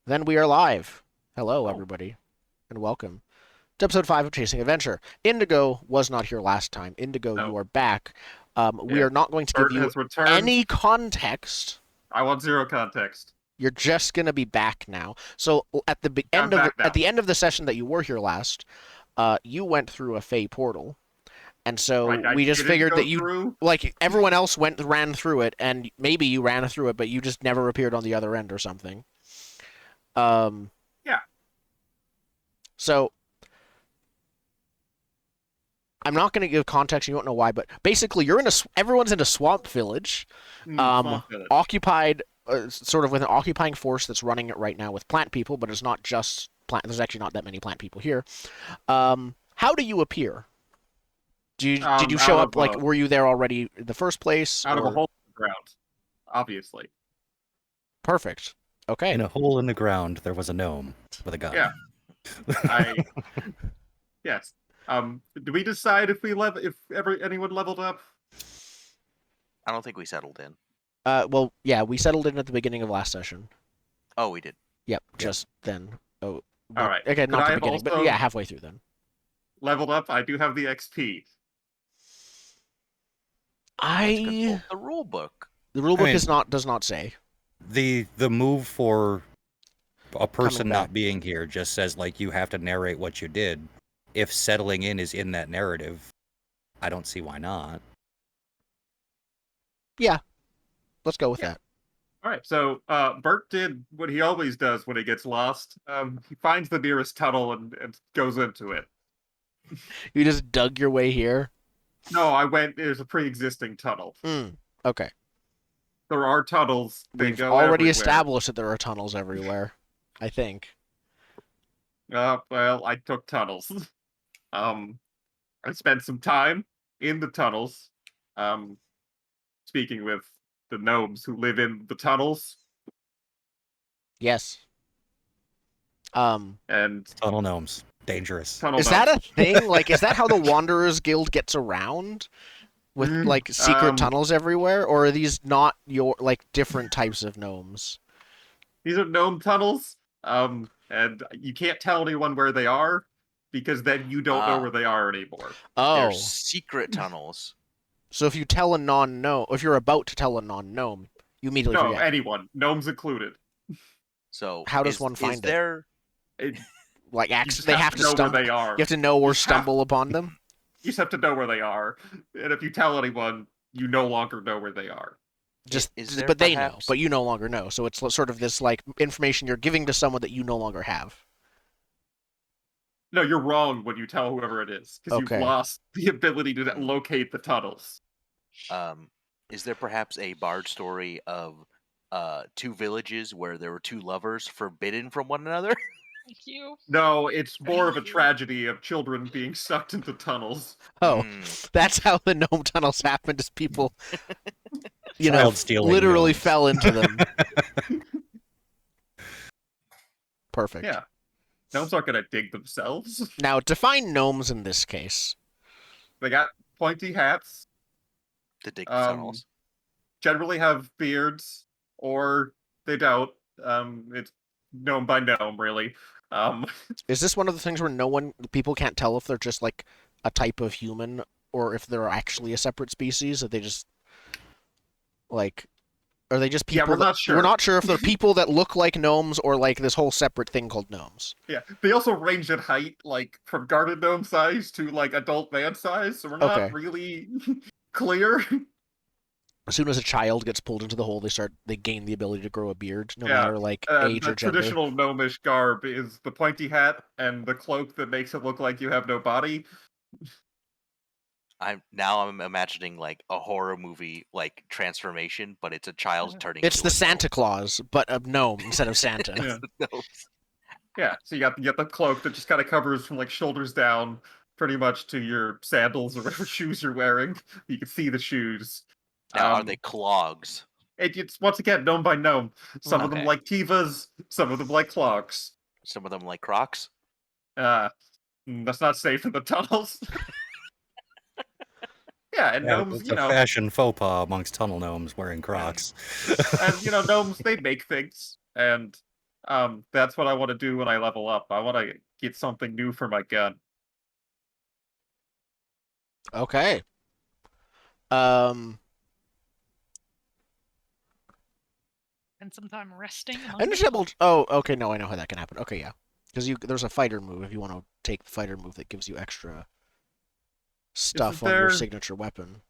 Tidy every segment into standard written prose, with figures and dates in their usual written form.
Then we are live. Hello, Oh, everybody, and welcome to episode 5 of Chasing Adventure. Indigo was not here last time. Indigo, you no. are back. We Yeah. are not going to give Bert you has returned. any context. I want zero context. You're just gonna be back now. So at the I'm end of back now. the session that you were here last, you went through a Fey portal, and so Like, I we just didn't figured go that you, through. like everyone else, ran through it, and maybe you ran through it, but you just never appeared on the other end or something. Um, Yeah. so I'm not going to give context. You don't know why, but basically, everyone's in a swamp village, Swamp Village. occupied, sort of with an occupying force that's running it right now with plant people. But it's not just plant. There's actually not that many plant people here. How do you appear? Did you show Out up? of Like, were you there already in the first place? out of a Or hole in the ground, obviously. perfect. Okay. In a hole in the ground, there was a gnome with a gun. Yeah. I yes. Do we decide if anyone leveled up? I don't think we settled in. Well, yeah, we settled in at the beginning of last session. Oh, we did. Yep, just then. Oh, All right. Okay, Could not I the have beginning, but also yeah, halfway through then. leveled up? I do have the XP. Let's I consult the rule book. The rule book mean- does not say. The move for a person Coming not back. being here just says like you have to narrate what you did. If settling in is in that narrative, I don't see why not. Let's go with Yeah. that. All right, so Bert did what he always does when he gets lost. He finds the nearest tunnel and goes into it. You just dug your way here. No, there's a pre-existing tunnel. Okay. There are tunnels. They We've go already everywhere. established that there are tunnels everywhere. I think. Well, I took tunnels. I spent some time in the tunnels. Speaking with the gnomes who live in the tunnels, Yes. and Tunnel gnomes, dangerous. tunnel Is gnomes. that a thing? Like, is that how the Wanderers Guild gets around? With like secret tunnels everywhere, or are these not different types of gnomes? These are gnome tunnels. And you can't tell anyone where they are because then you don't know where they are anymore. They're Oh, secret tunnels. so if you tell a non-gnome, if you're about to tell a non-gnome, you immediately No, forget. anyone, gnomes included. So How does one find it? there... It, Like, you actually, just they have have to to know stumble. where they are. You have to know or You have- stumble upon them. You just have to know where they are, and if you tell anyone, you no longer know where they are. But they know, perhaps- but you no longer know. So it's sort of this like information you're giving to someone that you no longer have. No, you're wrong when you tell whoever it is because Okay. you've lost the ability to locate the tunnels. Is there perhaps a bard story of two villages where there were two lovers forbidden from one another? Thank you. No, it's more of a tragedy of children being sucked into tunnels. Oh, Hmm. that's how the gnome tunnels happened. Is people, Child stealing literally gnomes. fell into them. Perfect. Yeah, gnomes aren't gonna dig themselves. Now define gnomes in this case. They got pointy hats. To dig the tunnels. Generally have beards, or they don't. It's gnome by gnome, really. Is this one of the things where people can't tell if they're just like a type of human or if they're actually a separate species? That they just like, are they just Yeah, people? we're not sure. We're not sure if they're people that look like gnomes or like this whole separate thing called gnomes. Yeah, they also range in height, like from garden gnome size to like adult man size, so we're not Okay. really clear. As soon as a child gets pulled into the hole, they gain the ability to grow a beard, no Yeah, matter like age The or gender. traditional gnomish garb is the pointy hat and the cloak that makes it look like you have no body. I'm imagining like a horror movie like transformation, but it's a child turning. It's into the a Santa Claus, but a gnome instead of Santa. Yeah. gnome. Yeah, so you got the cloak that just kind of covers from like shoulders down, pretty much to your sandals or whatever shoes you're wearing. You can see the shoes. Now, are they clogs? It's once again gnome by gnome. Some of them Okay. like tivas, some of them like clogs. Some of them like Crocs. That's not safe in the tunnels. Yeah, and Yeah, gnomes, it's a fashion faux pas amongst tunnel gnomes wearing Crocs. and gnomes, they make things, and That's what I want to do when I level up. I want to get something new for my gun. Okay. Um, And some time resting among and the disabled. Oh, okay. No, I know how that can happen. Okay, yeah. Because there's a fighter move if you want to take the fighter move that gives you extra stuff on your there- signature weapon.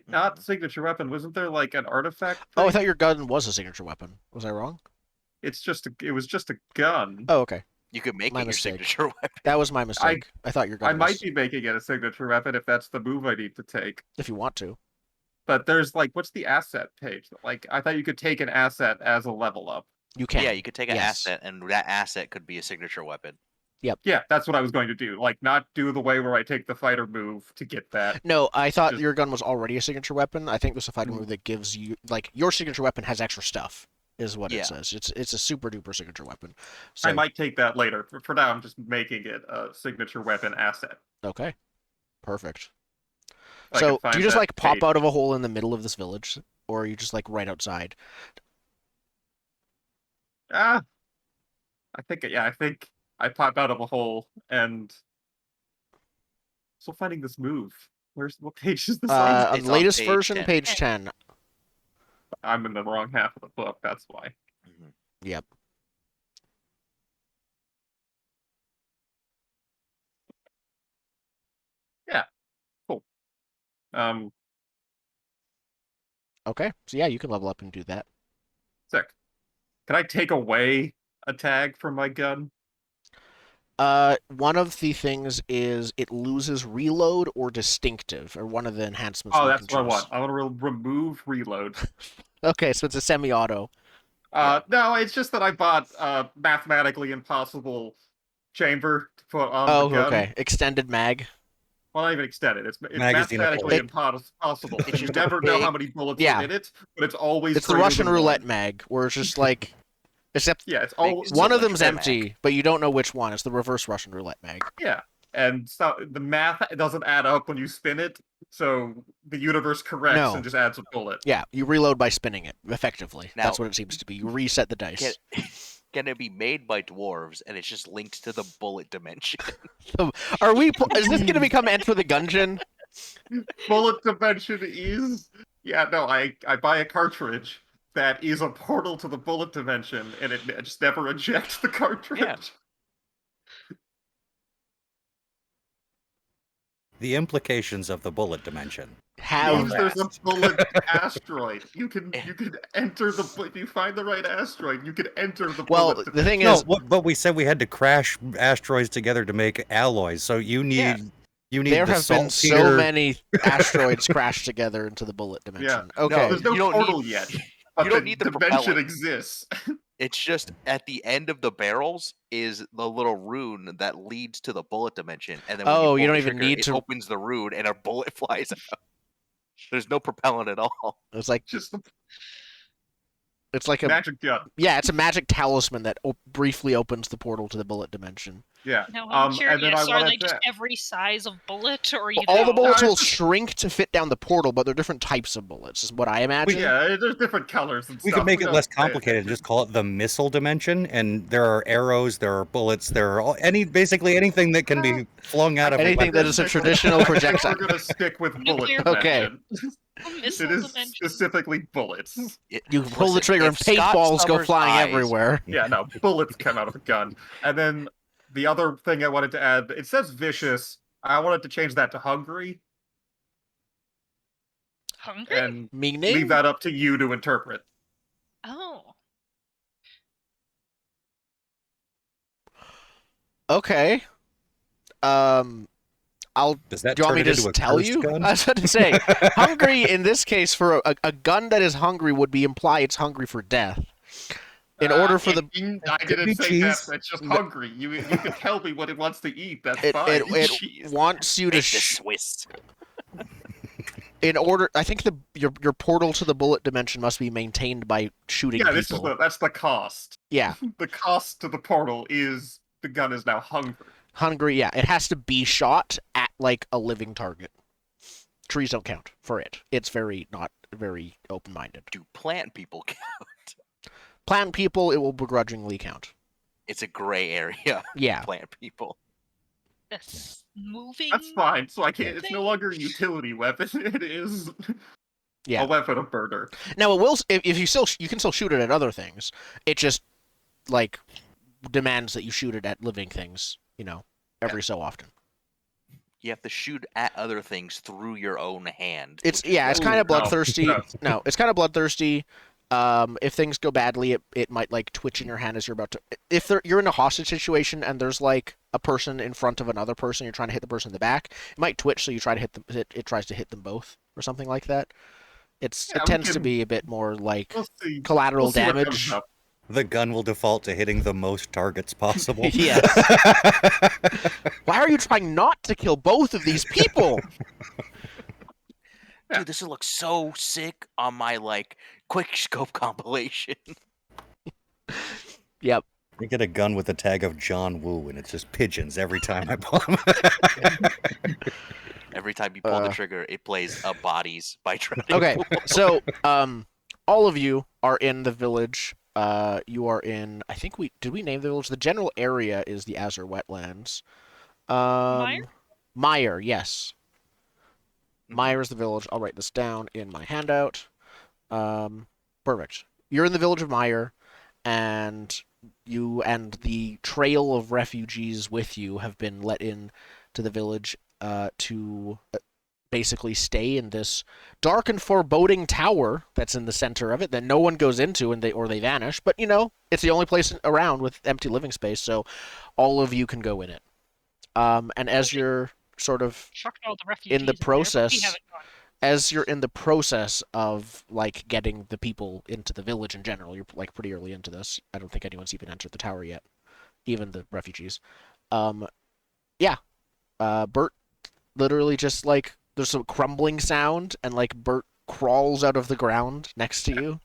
Not signature weapon. Wasn't there like an artifact thing? Oh, I thought your gun was a signature weapon. Was I wrong? It was just a gun. Oh, okay. You could make My it mistake. your signature weapon. That was my mistake. I thought your gun I was. might be making it a signature weapon if that's the move I need to take. If you want to. But there's like, what's the asset page? Like, I thought you could take an asset as a level up. You can. Yeah, you could take an Yes. asset, and that asset could be a signature weapon. Yeah, that's what I was going to do. Like, not do the way where I take the fighter move to get that. No, I thought Just- your gun was already a signature weapon. I think there's a fighter Mm. move that gives you like your signature weapon has extra stuff, is what Yeah. it says. It's a super duper signature weapon. So I might take that later. For now, I'm just making it a signature weapon asset. okay, perfect. I So can find do you just that like pop page. out of a hole in the middle of this village, or are you just like right outside? I think I pop out of a hole and still finding this move. What page is this on? On It's the on latest page version, 10. page 10. I'm in the wrong half of the book, that's why. Mhm. Yep. Um, Okay. So yeah, you can level up and do that. sick. Can I take away a tag from my gun? One of the things is it loses reload or distinctive, or one of the enhancements. Oh, you that's can what I choose. want. I want to remove reload. Okay, so it's a semi-auto. No, it's just that I bought a mathematically impossible chamber to put on Oh, the gun. okay. Extended mag. Well, not even extended. It's Magazine of mathematically bullets. impossible. It's You just a never know how big- many bullets Yeah. are in it, but it's always It's the greater Russian than roulette one. mag, where it's just like, except Yeah, it's Big all So one of much them's mag. empty, but you don't know which one. It's the reverse Russian roulette mag. yeah. And so the math doesn't add up when you spin it, so the universe corrects No. and just adds a bullet. Yeah, you reload by spinning it, effectively. That's Now- what it seems to be. You reset the dice. Can it be made by dwarves, and it's just linked to the bullet dimension? Are we? Is this going to become Enter the Gungeon? Bullet dimension is I buy a cartridge that is a portal to the bullet dimension, and it just never ejects the cartridge. Yeah. The implications of the bullet dimension. Have Means there's a bullet asteroid. You can enter if you find the right asteroid, you can enter the well, bullet the thing No, is, but we said we had to crash asteroids together to make alloys. So you need Yeah. there the have been so saltpeter- many asteroids crashed together into the bullet dimension. Okay. No, There's no You don't need- portal yet. But you don't the need the dimension propellant. exists. It's just at the end of the barrels is the little rune that leads to the bullet dimension, and then when Oh, you, you pull don't the even trigger, need it to- opens the rune, and a bullet flies out. There's no propellant at all. It's like Just the it's like a magic gun. yeah, it's a magic talisman that briefly opens the portal to the bullet dimension. Yeah. Now I'm and curious, then I are they wanted just to every size of bullet, or you All the know? bullets No, will it's just- shrink to fit down the portal, but they're different types of bullets, is what I imagine. Yeah, there's different colors and We stuff. could make it don't less pay complicated and attention. just call it the missile dimension. And there are arrows, there are bullets, there are basically anything that can be flung out of Anything a that weapon. is a I think traditional we're projectile. gonna stick with bullet Nuclear dimension. A It missile is dimension. specifically bullets. You pull the Listen, trigger and if Scott paintballs go Summers' flying eyes- everywhere. Yeah, no, bullets come out of a gun. And then the other thing I wanted to add, it says vicious. I wanted to change that to hungry Hungry? and Meaning? leave that up to you to interpret. Oh. Okay. I'll. Does that Do you want turn me it to into just a tell cursed you? gun? I was about to say, hungry in this case for a gun that is hungry would be imply it's hungry for death. In order for the I could didn't be say cheese. that. It's just hungry. You can tell me what it wants to eat. That's it fine. it Jeez. wants you to Make this Swiss. in order. I think your portal to the bullet dimension must be maintained by shooting Yeah, this is people. that's the cost. Yeah, The cost to the portal is the gun is now hungry. hungry. Yeah, it has to be shot at like a living target. Trees don't count for it. It's very not very open-minded. Do plant people count? Plant people, it will begrudgingly count. It's a gray area. Yeah. Plant people. This moving. That's fine. So I can't. It's no thing? longer a utility weapon. It is Yeah. a weapon of murder. Now it will if you can still shoot it at other things. It just like demands that you shoot it at living things, every so often. You have to shoot at other things through your own hand. It's which is it's Ooh, kind of no, bloodthirsty. no. No, it's kind of bloodthirsty. If things go badly, it might like twitch in your hand as you're about to. If you're in a hostage situation and there's like a person in front of another person, you're trying to hit the person in the back. It might twitch, so you try to hit them. It tries to hit them both or something like that. Yeah, It tends to be a bit more like We'll see. collateral We'll see what damage. comes up. The gun will default to hitting the most targets possible. Yes. Why are you trying not to kill both of these people? Yeah. Dude, this would look so sick on my like quick scope compilation. Yep. You get a gun with the tag of John Woo, and it's just pigeons every time I pull them. Every time you pull the trigger, it plays Bodies by Dreading. Okay. So, all of you are in the village. You are in. I think did we name the village? The general area is the Azure Wetlands. Meyer? Meyer, yes. Mhm. Meyer is the village. I'll write this down in my handout. Perfect. You're in the village of Meyer, and you and the trail of refugees with you have been let in to the village to basically stay in this dark and foreboding tower that's in the center of it that no one goes into and they vanish. But it's the only place around with empty living space, so all of you can go in it. And as you're sort of Chucked all the refugees in the there, but we process, haven't gone. as you're in the process of like getting the people into the village in general, you're like pretty early into this. I don't think anyone's even entered the tower yet, even the refugees. Yeah. Bert literally just like there's some crumbling sound and like Bert crawls out of the ground next to you.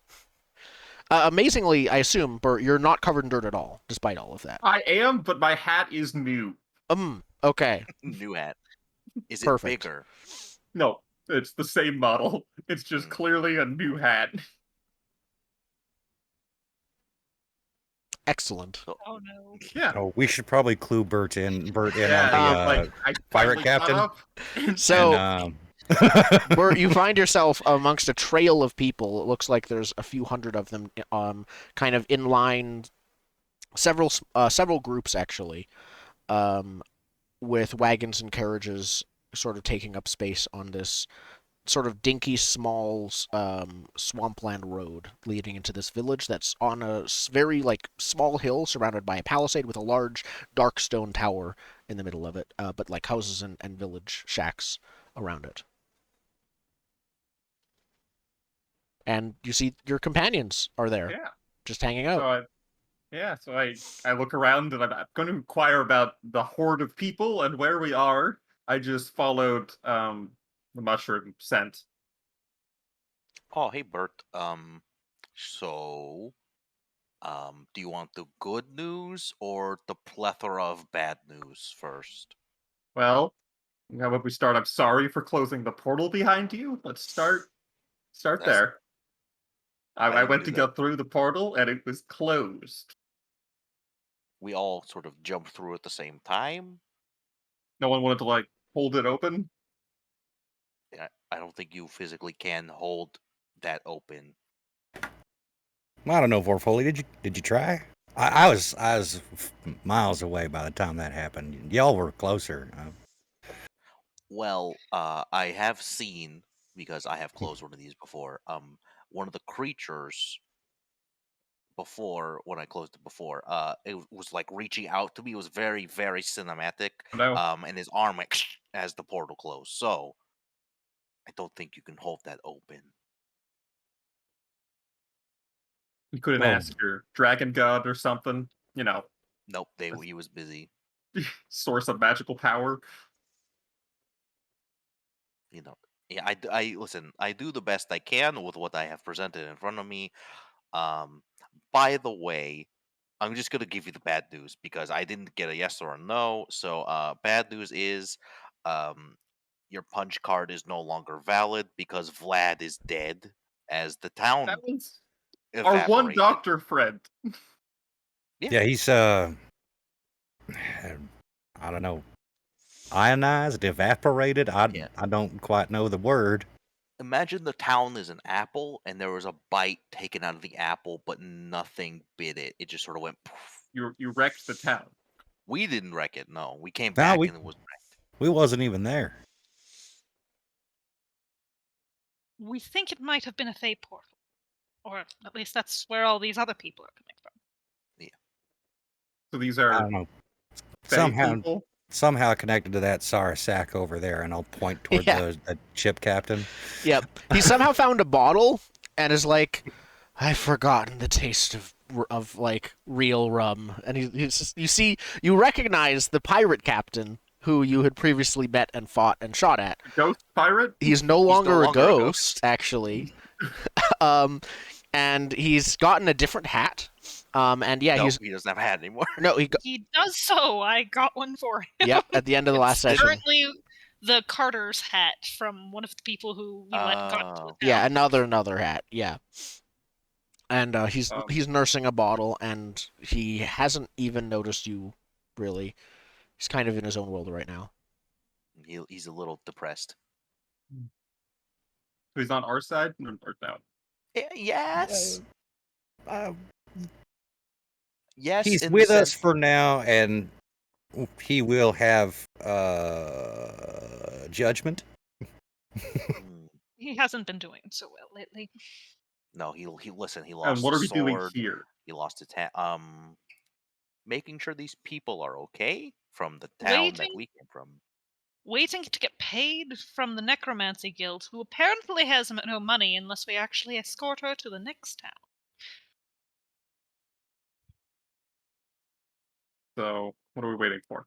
Amazingly, I assume, Bert, you're not covered in dirt at all, despite all of that. I am, but my hat is new. Okay. New hat. Is it Perfect. bigger? No, it's the same model. It's just clearly a new hat. Excellent. Oh no. Yeah. Oh, we should probably clue Bert in on the like I pirate finally captain. caught up. So, and, Bert, you find yourself amongst a trail of people. It looks like there's a few hundred of them, kind of in line, several groups actually, with wagons and carriages sort of taking up space on this sort of dinky, small swampland road leading into this village that's on a very like small hill surrounded by a palisade with a large dark stone tower in the middle of it, but like houses and village shacks around it. And you see your companions are there, Yeah. just hanging out. So I look around and I'm going to inquire about the horde of people and where we are. I just followed the mushroom scent. Oh, hey Bert. So, do you want the good news or the plethora of bad news first? Well, how about we start? I'm sorry for closing the portal behind you. Let's start That's- there. I didn't went do to that. go through the portal and it was closed. We all sort of jumped through at the same time. No one wanted to like hold it open. I don't think you physically can hold that open. I don't know, Vorfoli. Did you try? I was miles away by the time that happened. Y'all were closer. Well, I have seen, because I have closed one of these before, one of the creatures before, when I closed it before, it was like reaching out to me. It was very, very cinematic. No, And his arm went as the portal closed. So I don't think you can hold that open. you couldn't Well- ask your dragon god or something. Nope, he was busy. Source of magical power. Yeah, I listen. I do the best I can with what I have presented in front of me. By the way, I'm just gonna give you the bad news because I didn't get a yes or a no. So, bad news is, um, your punch card is no longer valid because Vlad is dead. As the town, That was Our one evaporated. doctor friend. Yeah, he's I don't know, ionized, evaporated. Yeah. I don't quite know the word. Imagine the town is an apple, and there was a bite taken out of the apple, but nothing bit it. It just sort of went poof. You wrecked the town. We didn't wreck it. No, we came No, back we and it was wrecked. we wasn't even there. We think it might have been a Fey portal. Or at least that's where all these other people are coming from. So these I are don't know. Fey Somehow people. somehow connected to that Sarsac over there, and I'll point toward Yeah. the ship captain. Yep. He somehow found a bottle and is like, I've forgotten the taste of like real rum. And you recognize the pirate captain who you had previously met and fought and shot at. Ghost pirate? He's no longer a ghost, actually. And he's gotten a different hat. And yeah, No, he doesn't have a hat anymore. no, He does so. I got one for him. Yep, at the end of the last It's session. currently the Carter's hat from one of the people who we let got into the town. Yeah, another hat. Yeah. And he's nursing a bottle, and he hasn't even noticed you, really. He's kind of in his own world right now. He's a little depressed. So he's on our side or no? Yes. Yes. He's in the with us sense- for now, and he will have judgment. Hmm. He hasn't been doing so well lately. No, he listen. He And lost. what are his we doing sword. here? He lost his hat. Making sure these people are okay from the town that Waiting? we came from. Waiting to get paid from the Necromancy Guild, who apparently has no money unless we actually escort her to the next town. So what are we waiting for?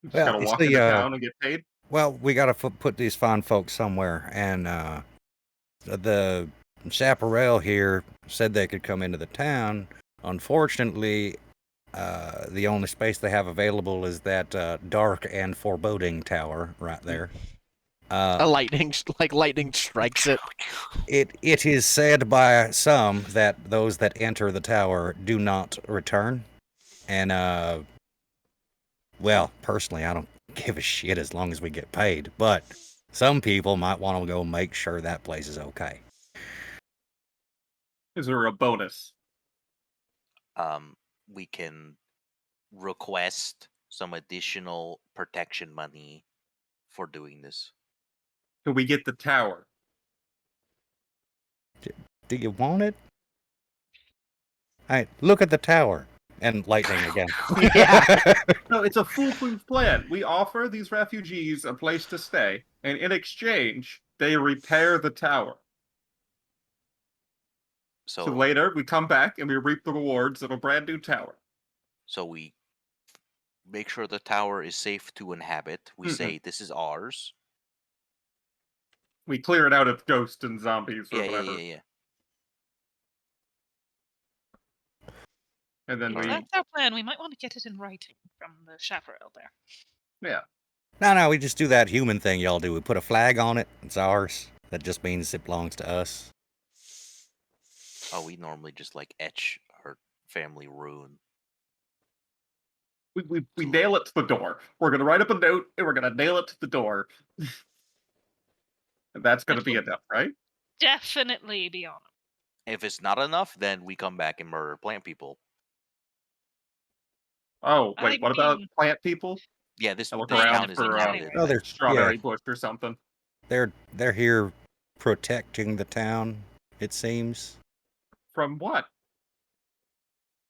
We just Well, gotta you walk see, into town and get paid? Well, we got to put these fine folks somewhere, and the chaparral here said they could come into the town. Unfortunately, the only space they have available is that dark and foreboding tower right there. A lightning strikes it. It is said by some that those that enter the tower do not return, and well, personally, I don't give a shit as long as we get paid, but some people might want to go make sure that place is okay. Is there a bonus? We can request some additional protection money for doing this. Can we get the tower? Do you want it? Hey, look at the tower. And lightning again. Yeah. No, it's a foolproof plan. We offer these refugees a place to stay, and in exchange, they repair the tower. So So later, we come back and we reap the rewards of a brand new tower. so we make sure the tower is safe to inhabit. We Mhm. say this is ours. We clear it out of ghosts and zombies or Yeah, whatever. yeah. And then If Alright. we, that's our plan, we might want to get it in writing from the chaparral there. yeah. No, we just do that human thing y'all do. We put a flag on it. It's ours. That just means it belongs to us. Oh, we normally just like etch our family rune. We nail it to the door. We're gonna write up a note and we're gonna nail it to the door. And that's gonna be enough, right? Definitely be on it. If it's not enough, then we come back and murder plant people. Oh, I wait, what about mean- plant people? Yeah, this I look this around town is for inhabited. Oh, they're strawberry bush or something. They're here protecting the town, it seems. From what?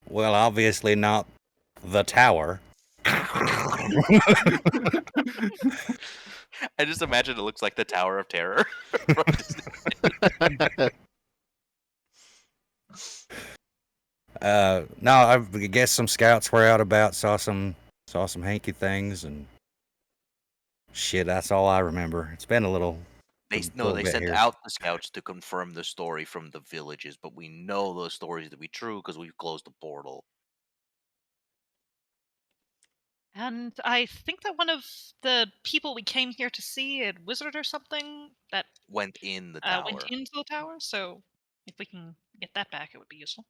Well, obviously not the tower. I just imagine it looks like the Tower of Terror. No, I guess some scouts were out about, saw some hanky things, and shit, that's all I remember. It's been a little little They bit sent here. out the scouts to confirm the story from the villages, but we know those stories to be true because we've closed the portal. And I think that one of the people we came here to see, a wizard or something, that Went in the tower. went into the tower, so If we can get that back, it would be useful.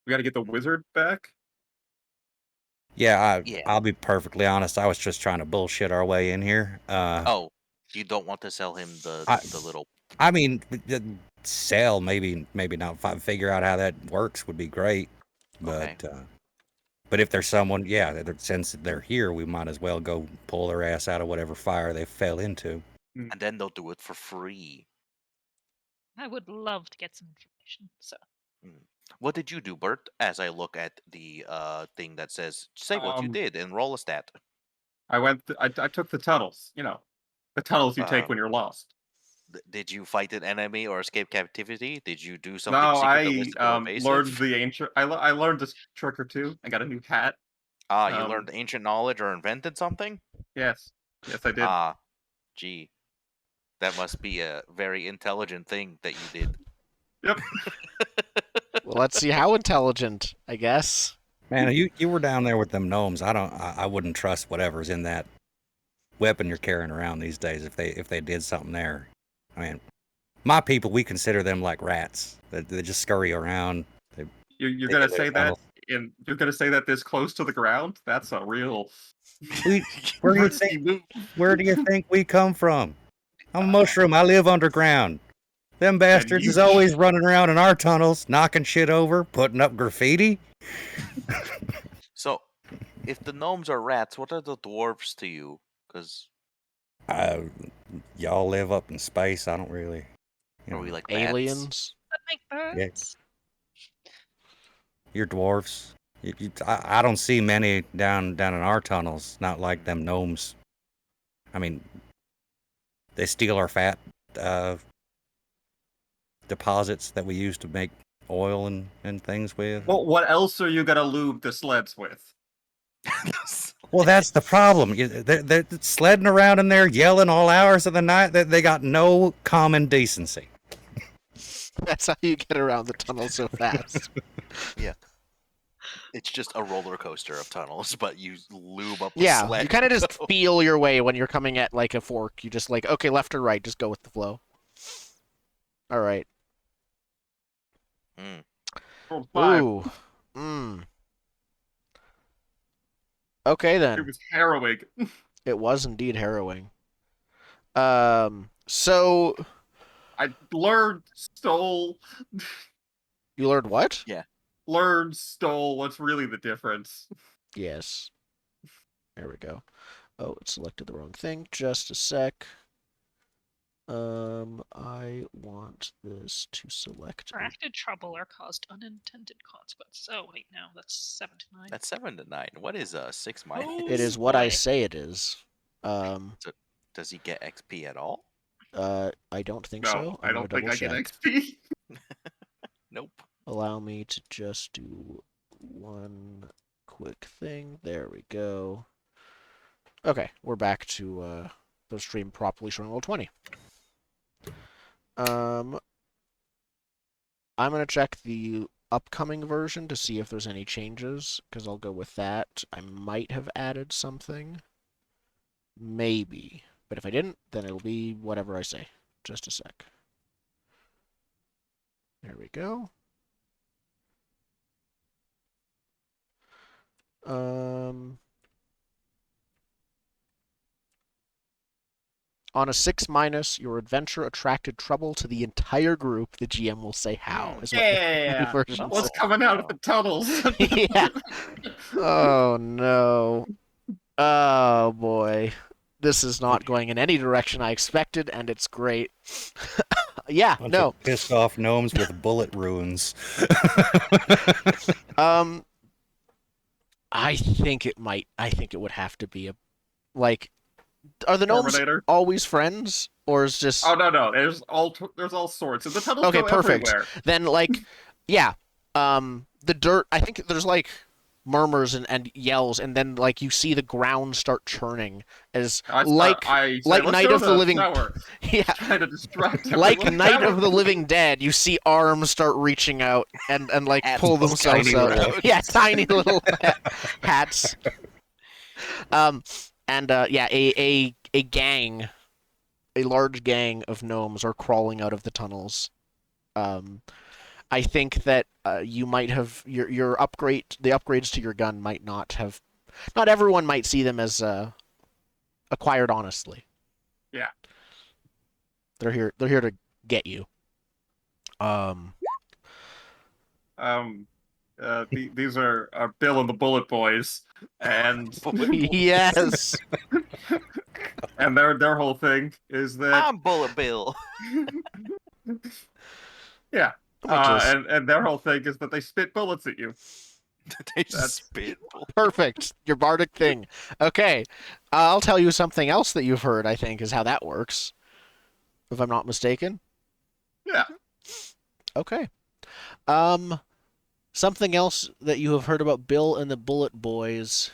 We got to get the wizard back. Yeah, Yeah. I'll be perfectly honest. I was just trying to bullshit our way in here. Oh, you don't want to sell him I- the little. I mean, sell maybe not. Figure out how that works would be great. But Okay. but if there's someone, yeah, since they're here, we might as well go pull their ass out of whatever fire they fell into. And then they'll do it for free. I would love to get some information. So What did you do, Bert? As I look at the thing that says, "Say what you did and roll a stat." I took the tunnels. The tunnels you take Uh, when you're lost. Did you fight an enemy or escape captivity? Did you do something No, secret, or I mystical, or learned evasive? the ancient. I learned this trick or two. I got a new hat. You Um, learned ancient knowledge or invented something? Yes, I did. Gee, that must be a very intelligent thing that you did. Yep. Well, let's see how intelligent, I guess. Man, you were down there with them gnomes. I wouldn't trust whatever's in that weapon you're carrying around these days if they did something there. I mean, my people, we consider them like rats. They just scurry around. You're Dig gonna in their say that, tunnels. and you're gonna say that this close to the ground? That's a real Where do you risky think move. where do you think we come from? I'm a mushroom. I live underground. Them bastards you- is always running around in our tunnels, knocking shit over, putting up graffiti. So, if the gnomes are rats, what are the dwarves to you? Because Y'all live up in space. I don't really. are we like bats? Aliens. that make birds. You're dwarves. I don't see many down in our tunnels. Not like them gnomes. I mean, they steal our fat deposits that we use to make oil and things with. Well, what else are you gonna lube the sleds with? Well, that's the problem. They're sledding around in there, yelling all hours of the night. They got no common decency. That's how you get around the tunnel so fast. It's just a roller coaster of tunnels, but you lube up. Yeah, the sled you kind of to just go. feel your way when you're coming at like a fork. You just like, okay, left or right, just go with the flow. All right. Mm. Rolled 5. Ooh. Mm. Okay It then. was harrowing. It was indeed harrowing. So I learned, stole, you learned what? learned, stole. What's really the difference? Yes. There we go. Oh, it selected the wrong thing. Just a sec. I want this to select. Attracted trouble or caused unintended consequences. Oh wait, no, that's 7 to 9. That's 7 to 9. What is 6 minus? Oh, It is what I boy. say it is. Does he get XP at all? I don't think No, so. I I'm don't gonna think I double get check. XP. Nope. Allow me to just do one quick thing. There we go. Okay, we're back to the stream properly showing Roll20. I'm gonna check the upcoming version to see if there's any changes, because I'll go with that. I might have added something. Maybe. But if I didn't, then it'll be whatever I say. Just a sec. There we go. On a 6 minus, your adventure attracted trouble to the entire group. The GM will say how. Is what the new Yeah. version What's says. coming out of the tunnels? Yeah. Oh no. Oh boy. This is not going in any direction I expected, and it's great. Yeah, Bunch no. of pissed off gnomes with bullet runes. I think it might. I think it would have to be a like. Are the gnomes Terminator. always friends, or is just? Oh no, there's all sorts, and the tunnels Okay, go perfect. everywhere. Then like, yeah, the dirt. I think there's like murmurs and yells, and then like you see the ground start churning as I like say, like "Let's Night go to of the Living. tower." Yeah, Trying to distract like everyone. Night of the Living Dead, you see arms start reaching out and like Hats pull poke themselves tiny out. little- Yeah, tiny little hats. And yeah, a gang, a large gang of gnomes are crawling out of the tunnels. I think that you might have your the upgrades to your gun might not have. Not everyone might see them as acquired honestly. Yeah. They're here. They're here to get you. Um. These are Bill and the Bullet Boys, and Bullet boys. Yes. and their whole thing is that I'm Bullet Bill. yeah, Let me just and their whole thing is that they spit bullets at you. They That's- spit bullets. perfect. Your bardic thing. Okay. I'll tell you something else that you've heard. I think is how that works. If I'm not mistaken. Yeah. Okay. Something else that you have heard about Bill and the Bullet Boys.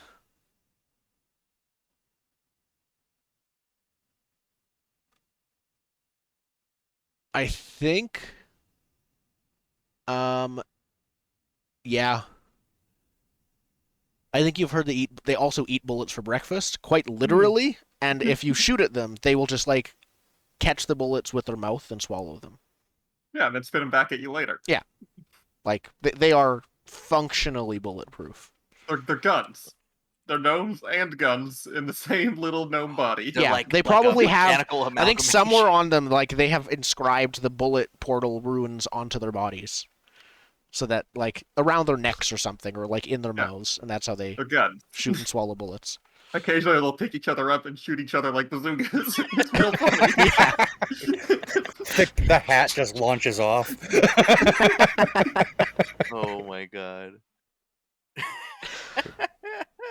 I think. Yeah. I think you've heard they also eat bullets for breakfast, quite literally. And if you shoot at them, they will just like catch the bullets with their mouth and swallow them. Yeah, and then spit them back at you later. Like they are functionally bulletproof. They're guns. They're gnomes and guns in the same little gnome body. They're Yeah, they a probably have- mechanical I think amalgamation. somewhere on them, like they have inscribed the bullet portal runes onto their bodies, so that like around their necks or something, or like in their Yeah. mouths, and that's how they They're guns. shoot and swallow bullets. Occasionally they'll pick each other up and shoot each other like bazookas. It's real funny. The hat just launches off. Oh my god.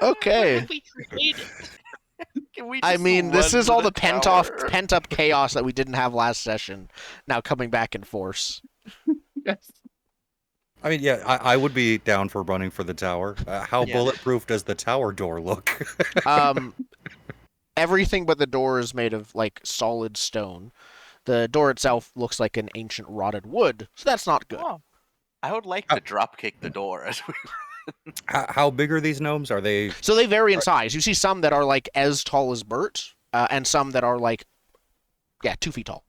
Okay. We created. Can we I just mean, this run is to all the pent tower? up chaos that we didn't have last session, now coming back in force. Yes. I mean, yeah, I would be down for running for the tower. How Yeah. bulletproof does the tower door look? Everything but the door is made of like solid stone. The door itself looks like an ancient rotted wood, so that's not good. Oh, I would like to drop kick the door as we. How big are these gnomes? Are they? So they vary in size. You see some that are like as tall as Bert, and some that are like, 2 feet tall.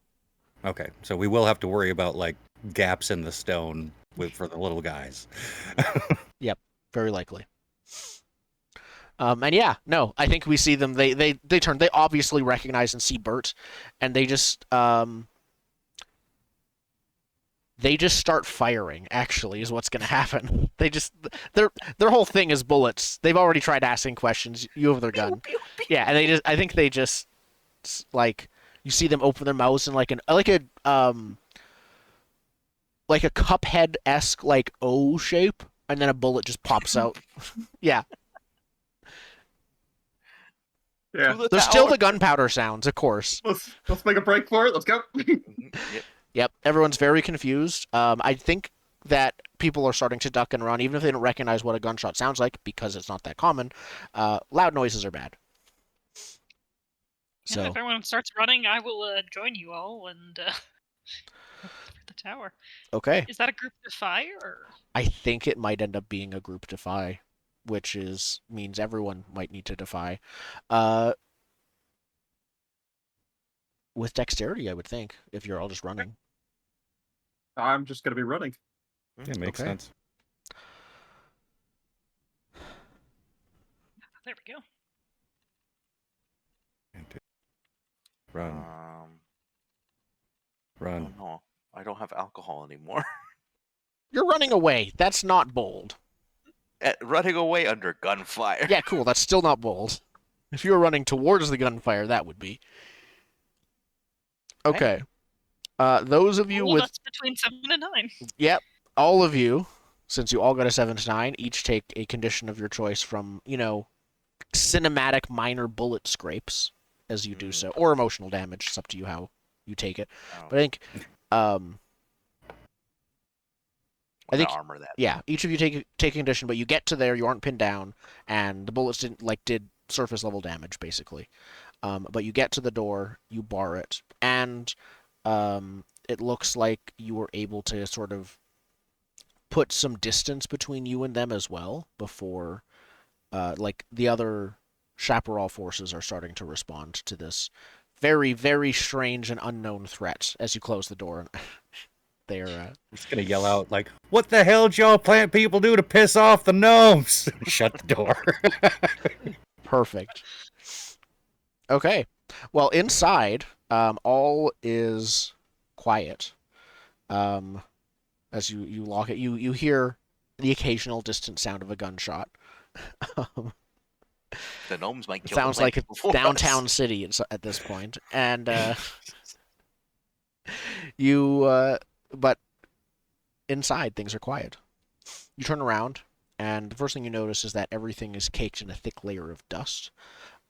Okay, so we will have to worry about like gaps in the stone for the little guys. Very likely. And yeah, no, I think we see them. They turn. They obviously recognize and see Bert, and they just start firing. Actually, is what's going to happen. Their whole thing is bullets. They've already tried asking questions. You have their gun. Yeah, and I think they just like you see them open their mouths in like a Cuphead-esque like O shape, and then a bullet just pops out. Yeah. Yeah. To the There's still tower. the gunpowder sounds, of course. Let's make a break for it. Let's go. Yep. Yep, everyone's very confused. I think that people are starting to duck and run, even if they don't recognize what a gunshot sounds like, because it's not that common. Loud noises are bad. Yeah, So, if everyone starts running, I will join you all and for the tower. okay. Is that a group defy or? I think it might end up being a group defy, which means everyone might need to defy. With dexterity, I would think, if you're all just running. I'm just gonna be running. Yeah, makes Okay. sense. There we go. Run, I run. don't know. I don't have alcohol anymore. You're running away. That's not bold. Running away under gunfire. Yeah, cool. That's still not bold. If you were running towards the gunfire, that would be. Okay. Those of you Well, with that's between 7 and 9. Yep. All of you, since you all got a 7 to 9, each take a condition of your choice from, cinematic minor bullet scrapes as you do so, or emotional damage. It's up to you how you take it. Oh, But I think, I'm I think- gonna armor that. yeah, each of you take a condition, but you get to there, you aren't pinned down, and the bullets did surface level damage basically. But you get to the door, you bar it, and it looks like you were able to sort of put some distance between you and them as well before like the other chaparral forces are starting to respond to this very, very strange and unknown threat as you close the door. They're Just gonna yell out like, "What the hell did y'all plant people do to piss off the gnomes?" Shut the door. perfect. Okay. Well, inside, all is quiet. As you lock it, you hear the occasional distant sound of a gunshot. The gnomes might It kill the sounds plant like a people for downtown us. city at this point, and but inside things are quiet. You turn around, and the first thing you notice is that everything is caked in a thick layer of dust.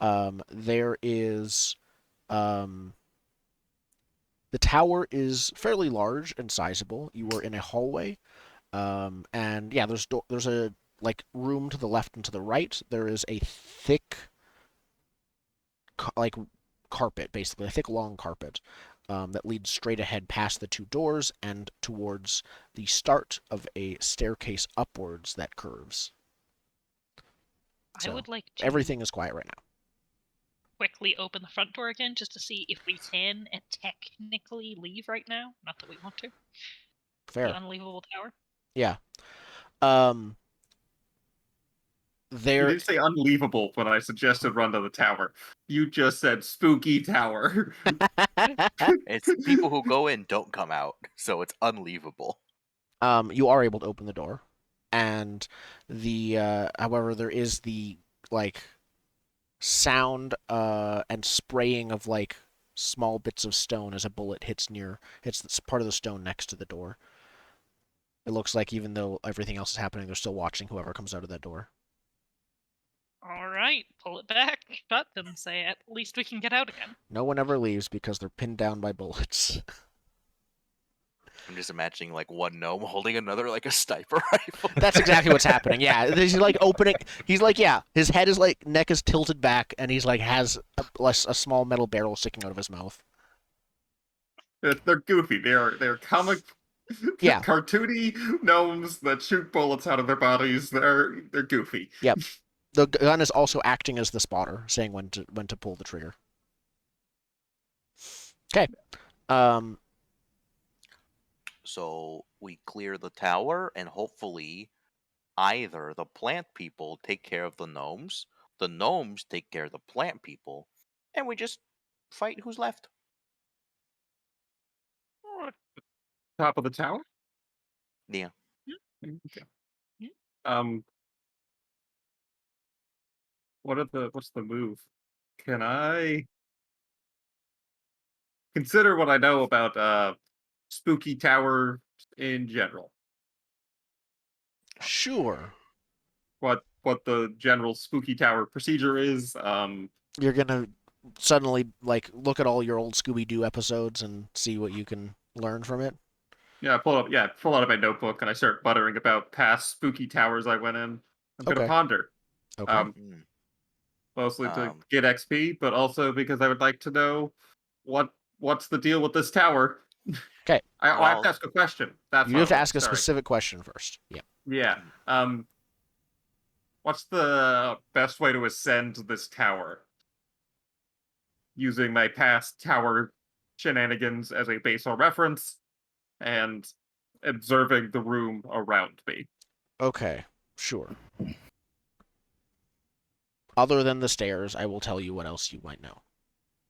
There is um, the tower is fairly large and sizable. You are in a hallway, and yeah, there's a like room to the left and to the right. There is a thick like carpet, basically a thick long carpet that leads straight ahead past the two doors and towards the start of a staircase upwards that curves. I So would like to everything is quiet right now. quickly open the front door again just to see if we can technically leave right now. Not that we want to. Fair. The unleavable tower. Yeah. Um. You There. didn't say unleavable when I suggested run to the tower. You just said spooky tower. It's people who go in don't come out, so it's unleavable. You are able to open the door, and however, there is the like sound and spraying of like small bits of stone as a bullet hits the part of the stone next to the door. It looks like even though everything else is happening, they're still watching whoever comes out of that door. All right, pull it back, shut, and say at least we can get out again. No one ever leaves because they're pinned down by bullets. I'm just imagining like one gnome holding another like a sniper rifle. That's exactly what's happening. Yeah, he's like opening. He's like, yeah, his head is like neck is tilted back, and he's like has a small metal barrel sticking out of his mouth. They're goofy. They're comic, Yeah. cartoony gnomes that shoot bullets out of their bodies. They're goofy. Yep. The gun is also acting as the spotter, saying when to pull the trigger. Okay. So we clear the tower, and hopefully, either the plant people take care of the gnomes take care of the plant people, and we just fight who's left. Top of the tower. Yeah. Okay. Hmm? Um. What's the move? Can I consider what I know about spooky tower in general? Sure. What the general spooky tower procedure is? You're gonna suddenly like look at all your old Scooby Doo episodes and see what you can learn from it. Yeah, pull out of my notebook and I start buttering about past spooky towers I went in. I'm gonna Okay. ponder. Okay. Mm. Mostly to Um, get XP, but also because I would like to know what's the deal with this tower. Okay. I have to well, ask a question. That's You what have I to want. ask a Sorry. specific question first. Yeah. Yeah. mm, What's the best way to ascend this tower? Using my past tower shenanigans as a base or reference, and observing the room around me. Okay. Sure. Other than the stairs, I will tell you what else you might know.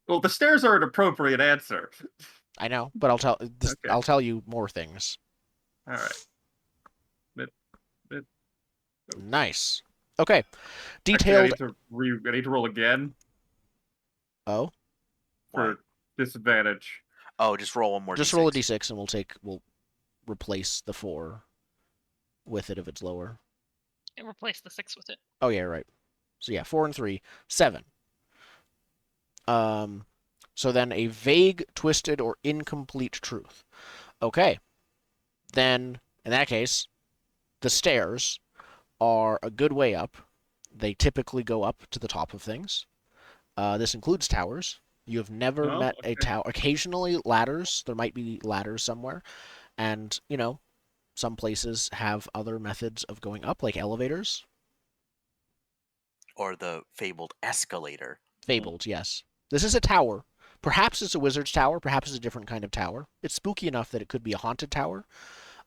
Well, the stairs are an appropriate answer. I know, but Okay. I'll tell you more things. All right. Nice. Okay. Actually, Detailed. I need to roll again Oh, why? for disadvantage. Oh, just roll one more. just D6. roll a d6 and we'll replace the 4 with it if it's lower. And replace the 6 with it. Oh yeah, right. So yeah, 4 and 3, 7. So then a vague, twisted, or incomplete truth. Okay. Then in that case, the stairs are a good way up. They typically go up to the top of things. This includes towers. You have never Oh, met a okay. tower. Occasionally, ladders. There might be ladders somewhere. And, some places have other methods of going up, like elevators. Or the fabled escalator. Fabled, yes. This is a tower, Perhaps it's a wizard's tower. Perhaps it's a different kind of tower. It's spooky enough that it could be a haunted tower.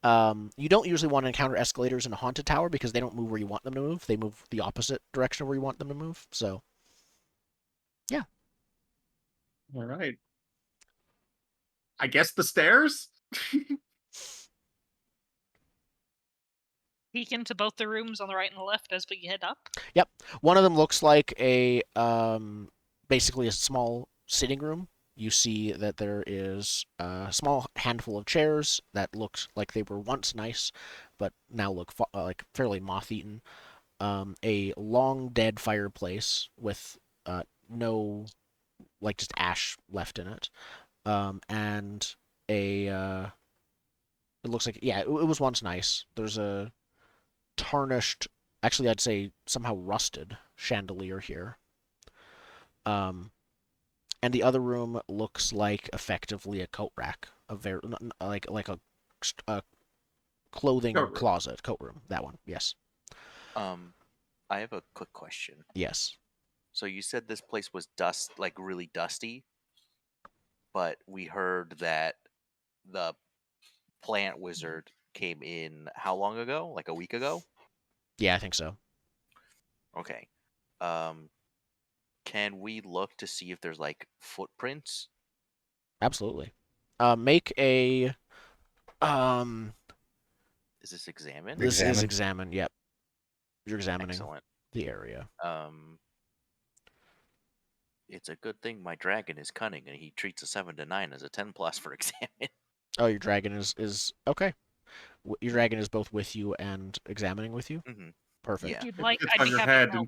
You don't usually want to encounter escalators in a haunted tower because they don't move where you want them to move. They move the opposite direction of where you want them to move. So, yeah. All right. I guess the stairs? Peek into both the rooms on the right and the left as we head up. Yep. One of them looks like a basically a small sitting room. You see that there is a small handful of chairs that looked like they were once nice, but now look like fairly moth-eaten. A long dead fireplace with no, like, just ash left in it, and a it looks like, yeah, it was once nice. There's a tarnished, actually I'd say somehow rusted chandelier here. And the other room looks like effectively a coat rack, a very like a clothing Coat room. closet, coat room. That one, yes, I have a quick question. yes. So you said this place was like really dusty, but we heard that the plant wizard came in how long ago? Like a week ago? Yeah, I think so. Okay. Can we look to see if there's like footprints? Absolutely. Make a Is this examined? This is Examine. examine. Yep, you're examining Excellent. the area. It's a good thing my dragon is cunning and he treats a 7 to 9 as a 10 plus for examine. Oh, your dragon is okay. Your dragon is both with you and examining with you. Mm-hmm. Perfect. Yeah. If you'd It like, sits I'd on be your happy head, to help.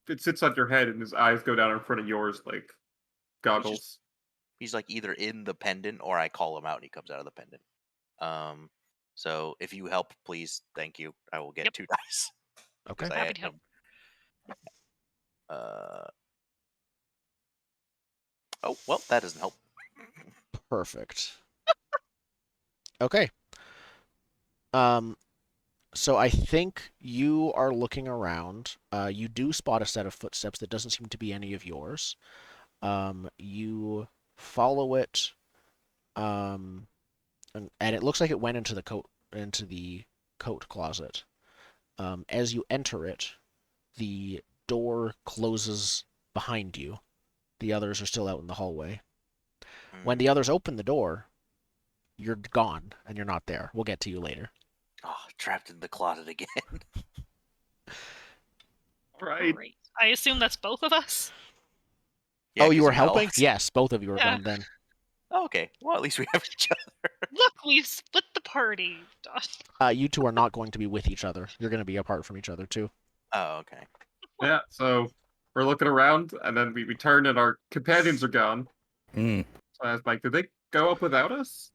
and it sits on your head, and his eyes go down in front of yours like goggles. He's like either in the pendant or I call him out and he comes out of the pendant. So if you help, please, thank you. I will get Yep. 2 dice. Okay. 'Cause I Happy had to help. Oh, well, that doesn't help. Perfect. Okay. So I think you are looking around. You do spot a set of footsteps that doesn't seem to be any of yours. You follow it, and it looks like it went into the coat closet. As you enter it, the door closes behind you. The others are still out in the hallway. When the others open the door, you're gone and you're not there. We'll get to you later. Oh, trapped in the closet again. All right. Great. I assume that's both of us. Yeah, Oh, you 'cause were helping? helped. Yes, both of you are Yeah. gone then. Oh, okay. Well, at least we have each other. Look, we've split the party. You two are not going to be with each other. You're going to be apart from each other too. Oh, okay. Yeah, so we're looking around, and then we turn, and our companions are gone. Hmm. So I was like, did they go up without us?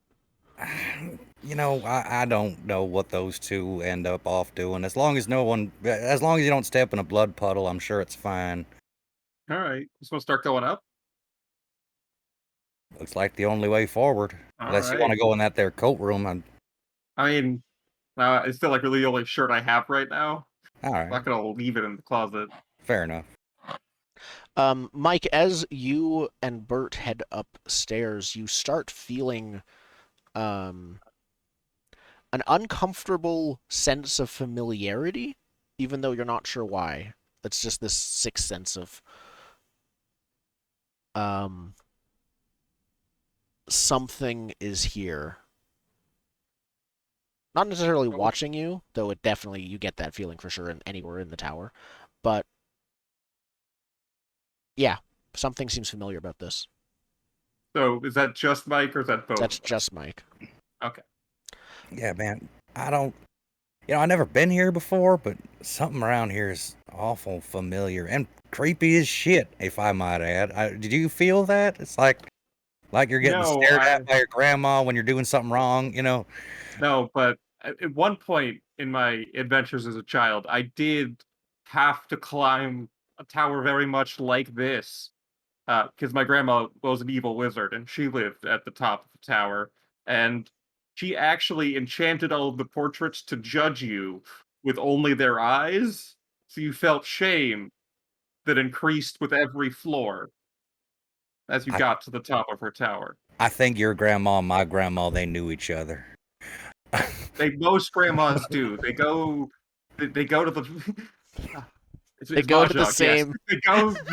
You know, I don't know what those two end up off doing. As long as you don't step in a blood puddle, I'm sure it's fine. All right, just want to start going up. Looks like the only way forward. All Unless you want to right. go in that there coat room. I mean, it's still like really the only shirt I have right now. All I'm not right, gonna leave it in the closet. fair enough. Mike, as you and Bert head upstairs, you start feeling an uncomfortable sense of familiarity, even though you're not sure why. It's just this sixth sense of something is here. Not necessarily watching you, though it definitely, you get that feeling for sure anywhere in the tower. But yeah, something seems familiar about this. So is that just Mike, or is that both? That's just Mike. Okay. Yeah, man. I never been here before, but something around here is awful familiar and creepy as shit, if I might add. Did you feel that? It's like you're getting No, stared at by your grandma when you're doing something wrong, No, but at one point in my adventures as a child, I did have to climb a tower very much like this, because my grandma was an evil wizard, and she lived at the top of the tower, and she actually enchanted all of the portraits to judge you with only their eyes, so you felt shame that increased with every floor. as you I- got to the top of her tower. I think your grandma and my grandma, they knew each other. Most grandmas do. They go to the They it's go to the mahjong, yes. same. They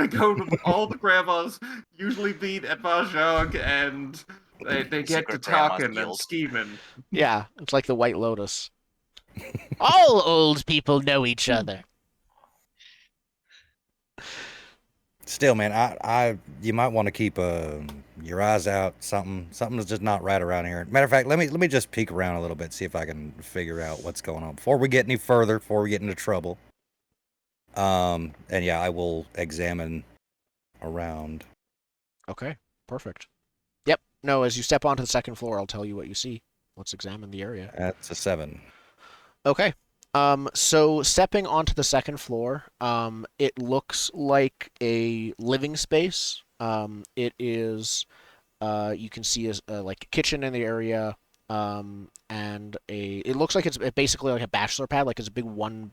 go to all the grandmas usually meet at mahjong, and they get to Secret grandma's talking and guild. scheming. Yeah, it's like the White Lotus. All old people know each other. Still, man, you might want to keep your eyes out. Something's just not right around here. Matter of fact, let me just peek around a little bit, see if I can figure out what's going on before we get any further, before we get into trouble. And yeah, I will examine around. Okay, perfect. Yep. No, as you step onto the second floor, I'll tell you what you see. Let's examine the area. That's a 7. Okay. So stepping onto the second floor, it looks like a living space. It is, you can see like a kitchen in the area, and it looks like it's basically like a bachelor pad, like it's a big one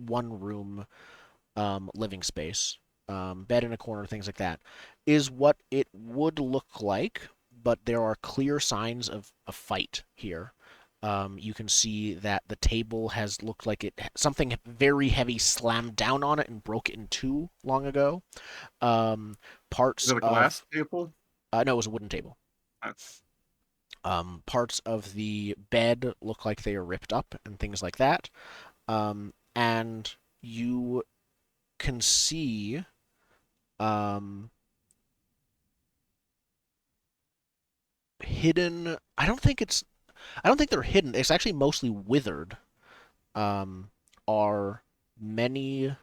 room, living space. Bed in a corner, things like that, is what it would look like, but there are clear signs of a fight here. You can see that the table has looked like something very heavy slammed down on it and broke it in two long ago. Parts Is it a glass table? no, it was a wooden table. Parts of the bed look like they are ripped up and things like that. And you can see hidden. I don't think they're hidden. It's actually mostly withered. Are many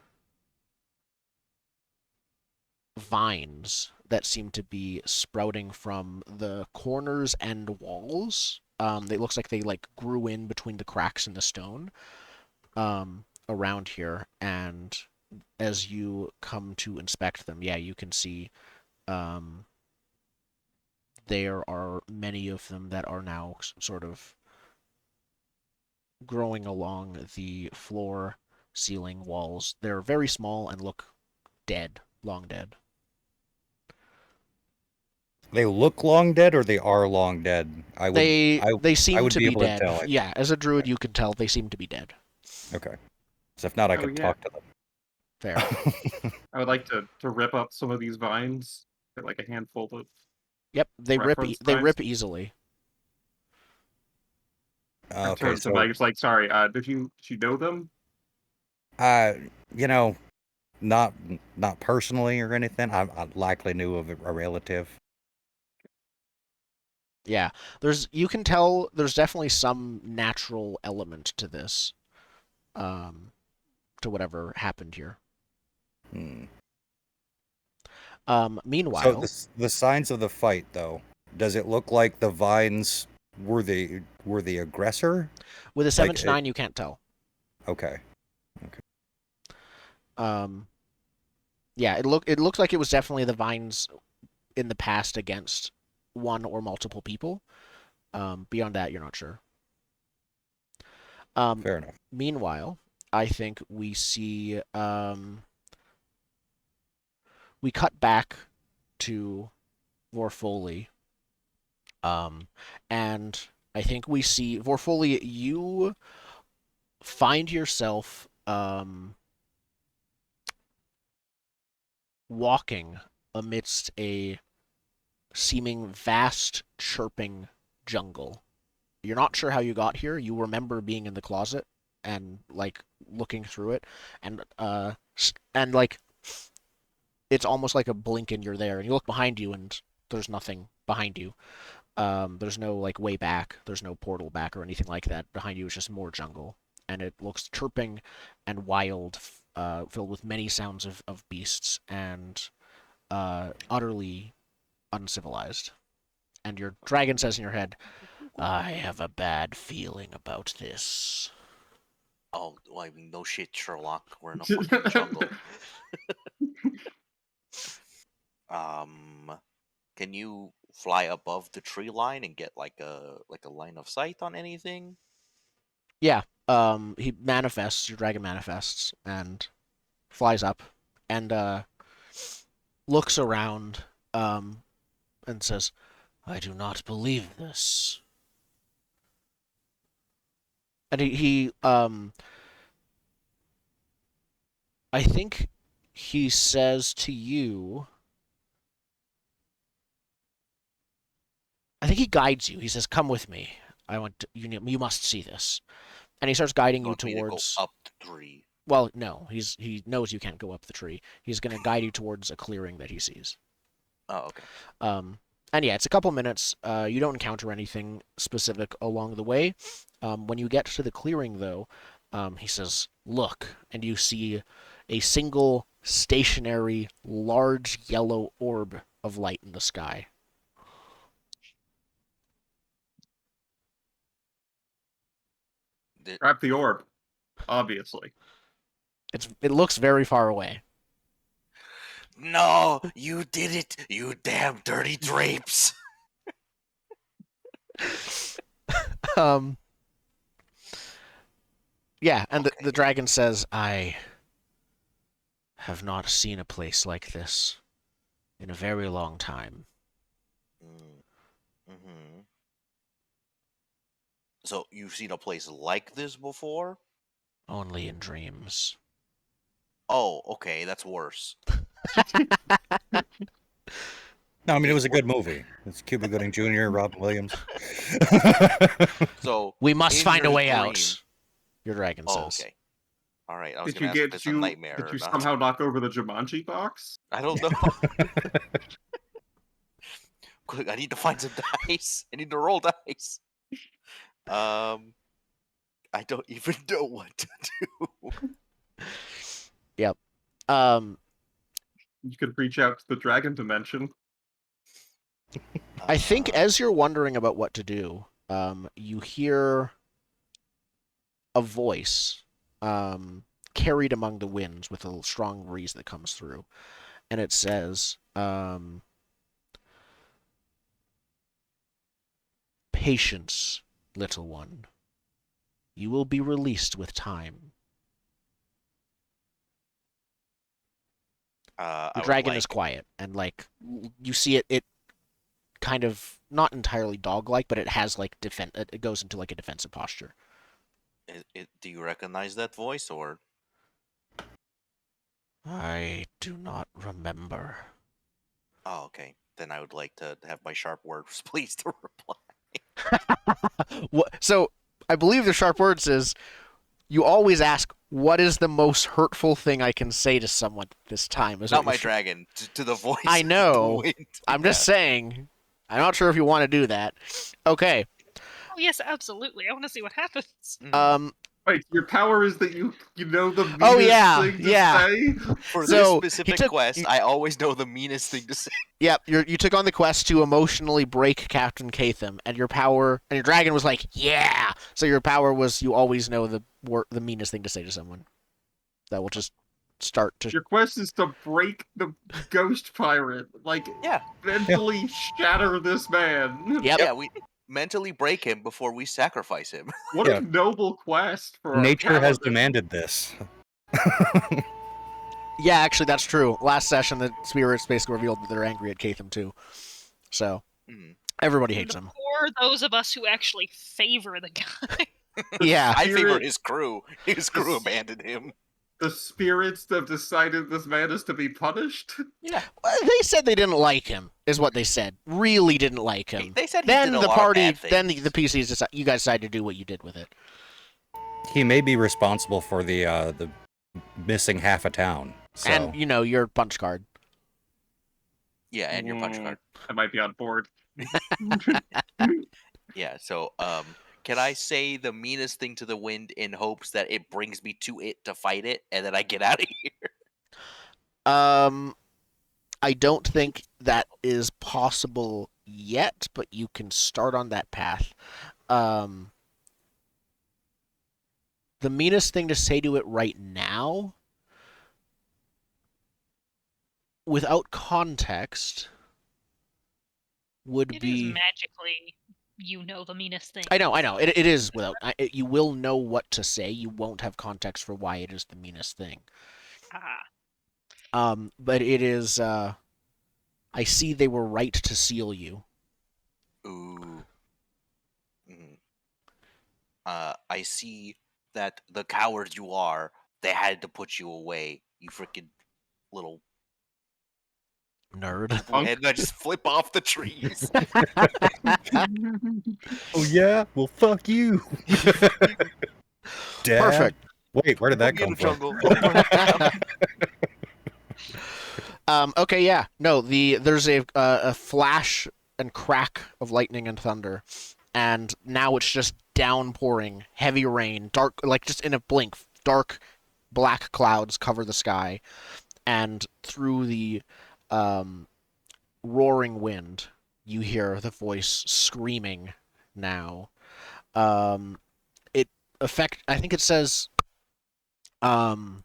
vines that seem to be sprouting from the corners and walls. It looks like they like grew in between the cracks in the stone around here, and as you come to inspect them, yeah, you can see there are many of them that are now sort of growing along the floor, ceiling, walls. They're very small and look dead, long dead. They look long dead, or they are long dead. They I seem would to be be able to dead. tell. Yeah, as a druid, you can tell they seem to be dead. Okay. So if not, I Oh, could yeah. talk to them. Fair. I would like to rip up some of these vines. Get like a handful of Yep, they reference they vines. rip easily. I Okay, turn to so Mike. It's like, sorry, did you know them? you know, not personally or anything. I likely knew of a relative. Yeah, you can tell there's definitely some natural element to this, to whatever happened here. Hmm. So Meanwhile, the signs of the fight, though, does it look like the vines were the aggressor? with a Like 7 to 9, you can't tell. Okay. Yeah, it looks like it was definitely the vines in the past against one or multiple people. Beyond that, you're not sure. Fair enough. Meanwhile, I think we see we cut back to Vorfoli, and I think we see Vorfoli. You find yourself walking amidst a seeming vast chirping jungle. You're not sure how you got here. You remember being in the closet and like looking through it, and like it's almost like a blink and you're there. And you look behind you and there's nothing behind you. There's no like way back. There's no portal back or anything like that. Behind you is just more jungle, and it looks chirping and wild, filled with many sounds of beasts and utterly uncivilized. And your dragon says in your head, I have a bad feeling about this. Oh, well, I mean, no shit, Sherlock. We're in a fucking jungle. Um, can you fly above the tree line and get like a line of sight on anything? Yeah, he manifests, your dragon manifests, and flies up, and looks around, and says, "I do not believe this." And I think he says to you, I think he guides you. He says, "Come with me. You must see this." And he starts guiding You you want me to go towards. up the tree? Well, no, he knows you can't go up the tree. He's going to guide you towards a clearing that he sees. Oh, okay. And yeah, it's a couple minutes. You don't encounter anything specific along the way. When you get to the clearing, though, he says, "Look," and you see a single stationary, large yellow orb of light in the sky. Grab the orb, obviously. It looks very far away. No, you did it, you damn dirty drapes. um. Yeah, and Okay. the dragon says, "I have not seen a place like this in a very long time." Mm-hmm. So you've seen a place like this before? Only in dreams. Oh, okay, that's worse. No, I mean, it was a good movie. It's Cuba Gooding Jr., Robin Williams. So We must in find a your way dream- out, your dragon Oh, says. okay. All right, I was Did gonna you ask if it's a nightmare Did or you not. somehow knock over the Jumanji box? I don't know. Quick, I need to find some dice. I need to roll dice. I don't even know what to do. Yep. Um, You could reach out to the dragon dimension. I think Uh, as you're wondering about what to do, you hear a voice carried among the winds with a strong breeze that comes through. And it says, "Patience, little one. You will be released with time." I The would dragon like. is quiet, and you see it kind of not entirely dog-like, but it has it goes into like a defensive posture. Do you recognize that voice or? "I do not remember." Oh, okay. Then I would like to have my sharp words, please, to reply. So I believe the sharp words is, you always ask, "What is the most hurtful thing I can say to someone this time?" Is Not what my you're- dragon, to the voice. I of know. The wind. I'm just Yeah. saying. I'm not sure if you want to do that. Okay. Oh yes, absolutely. I want to see what happens. Mhm. Wait, your power is that you know the meanest Oh, yeah, thing to yeah. say? For so, this he specific took- quest, I always know the meanest thing to say. Yep, you took on the quest to emotionally break Captain Catham, and your dragon was like, "Yeah." So your power was, you always know the meanest thing to say to someone. That will just start to. Your quest is to break the ghost pirate. Like, Yeah. mentally shatter this man. Yep. Yeah, we mentally break him before we sacrifice him. What Yeah. a noble quest for our Nature has paladin. demanded this. Yeah, actually, that's true. Last session, the spirits basically revealed that they're angry at Catham too. So Mhm. everybody And hates him. for those of us who actually favor the guy. Yeah. I favor Spirit- his crew. His crew abandoned him. The spirits have decided this man is to be punished? Yeah. Well, they said they didn't like him, is what they said. Really didn't like him. They said he Then did a the lot party, of bad then things. the PCs decide, you guys decided to do what you did with it. He may be responsible for the missing half a town. So And your punch card. Yeah, and your punch card. I might be on board. Yeah, so can I say the meanest thing to the wind in hopes that it brings me to it to fight it and then I get out of here? I don't think that is possible yet, but you can start on that path. The meanest thing to say to it right now, without context, would It be. is magically, the meanest thing. I know. It is without. You will know what to say. You won't have context for why it is the meanest thing. Ah. But it is. I see they were right to seal you. Ooh. Mhm. I see that the coward you are, they had to put you away. You freaking little Nerd. poo-poo head, and I just flip off the trees. Oh yeah? Well, fuck you. Fuck you. Dad. Perfect. Wait, where did Put that me in come the from? jungle. I'll burn it down. Okay, yeah. No, there's a flash and crack of lightning and thunder, and now it's just downpouring, heavy rain, dark, like just in a blink, dark black clouds cover the sky, and through the um, roaring wind, you hear the voice screaming now. Um, I think it says, um,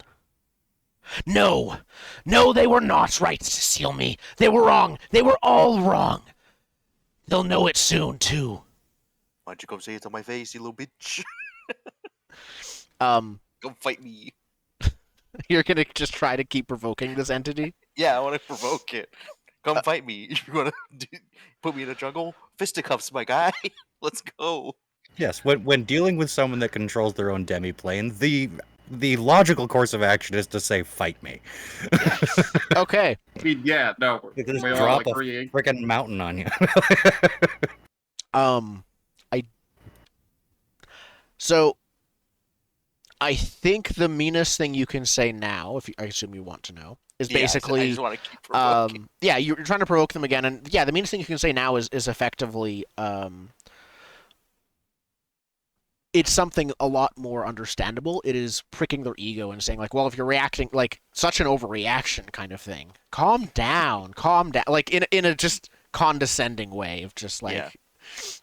no, no, they were not right to seal me. They were wrong. They were all wrong. They'll know it soon, too. Why don't you come say it to my face, you little bitch? Um, Come fight me. you're gonna just try to keep provoking this entity? Yeah, I want to provoke it. Come fight me. You want to put me in a jungle? Fisticuffs, my guy. Let's go. Yes, when dealing with someone that controls their own demiplane, the logical course of action is to say, "Fight me." Okay. I mean, yeah, no, They just we're all drop a agreeing. freaking mountain on you. I so I think the meanest thing you can say now, if I assume you want to know, is Yeah, I basically just want to keep provoking. yeah, you're trying to provoke them again, and yeah, the meanest thing you can say now is effectively it's something a lot more understandable. It is pricking their ego and saying like, well, if you're reacting like such an overreaction kind of thing, calm down, like in a just condescending way of just like, Yeah.